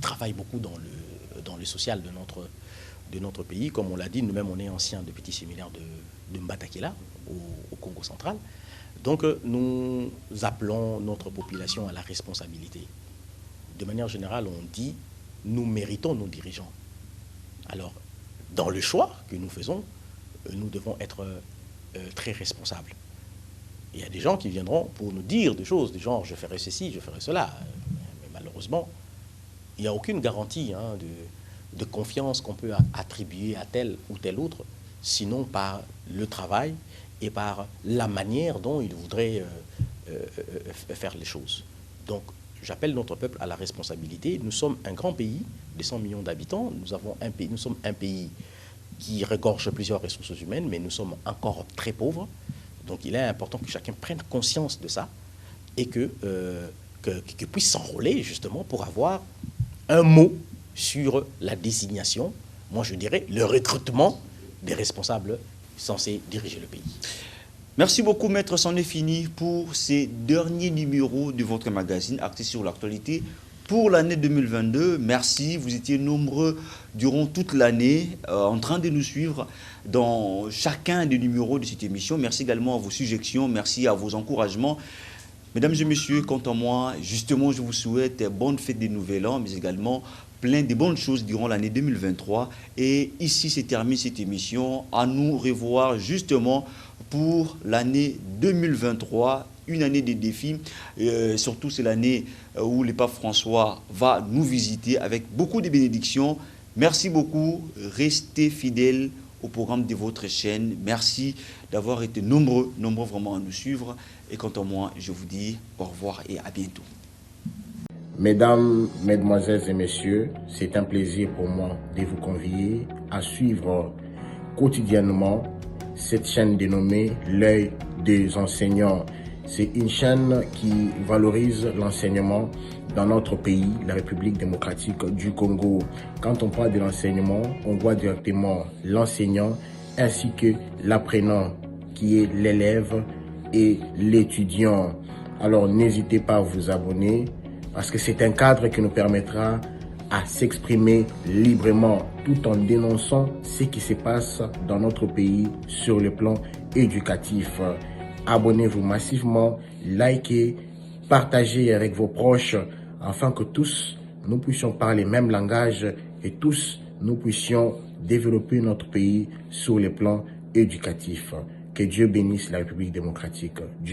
travaille beaucoup dans le social de notre pays. Comme on l'a dit, nous-mêmes, on est anciens de petits séminaires de Mbatakela, au Congo central. Donc, nous appelons notre population à la responsabilité. De manière générale, on dit, nous méritons nos dirigeants. Alors, dans le choix que nous faisons, nous devons être très responsables. Il y a des gens qui viendront pour nous dire des choses, des genre je ferai ceci, je ferai cela. Mais malheureusement, il n'y a aucune garantie de confiance qu'on peut attribuer à tel ou tel autre, sinon par le travail et par la manière dont il voudrait faire les choses. Donc, j'appelle notre peuple à la responsabilité. Nous sommes un grand pays de 100 millions d'habitants. Nous sommes un pays qui regorge plusieurs ressources humaines, mais nous sommes encore très pauvres. Donc il est important que chacun prenne conscience de ça et que puisse s'enrôler justement pour avoir un mot sur la désignation, moi je dirais le recrutement des responsables censés diriger le pays. Merci beaucoup, Maître C'en est fini pour ces derniers numéros de votre magazine axé sur l'actualité pour l'année 2022. Merci, vous étiez nombreux durant toute l'année en train de nous suivre dans chacun des numéros de cette émission. Merci également à vos suggestions, merci à vos encouragements. Mesdames et messieurs, quant à moi, justement, je vous souhaite bonne fête des Nouvel An, mais également plein de bonnes choses durant l'année 2023. Et ici, c'est terminé cette émission. À nous revoir justement pour l'année 2023, une année de défis. Surtout, c'est l'année où le pape François va nous visiter avec beaucoup de bénédictions. Merci beaucoup. Restez fidèles au programme de votre chaîne. Merci d'avoir été nombreux vraiment à nous suivre. Et quant à moi, je vous dis au revoir et à bientôt. Mesdames, Mesdemoiselles et Messieurs, c'est un plaisir pour moi de vous convier à suivre quotidiennement cette chaîne dénommée L'œil des enseignants. C'est une chaîne qui valorise l'enseignement dans notre pays, la République démocratique du Congo. Quand on parle de l'enseignement, on voit directement l'enseignant ainsi que l'apprenant qui est l'élève et l'étudiant. Alors n'hésitez pas à vous abonner parce que c'est un cadre qui nous permettra à s'exprimer librement tout en dénonçant ce qui se passe dans notre pays sur le plan éducatif. Abonnez-vous massivement, likez, partagez avec vos proches afin que tous nous puissions parler le même langage et tous nous puissions développer notre pays sur le plan éducatif. Que Dieu bénisse la République démocratique du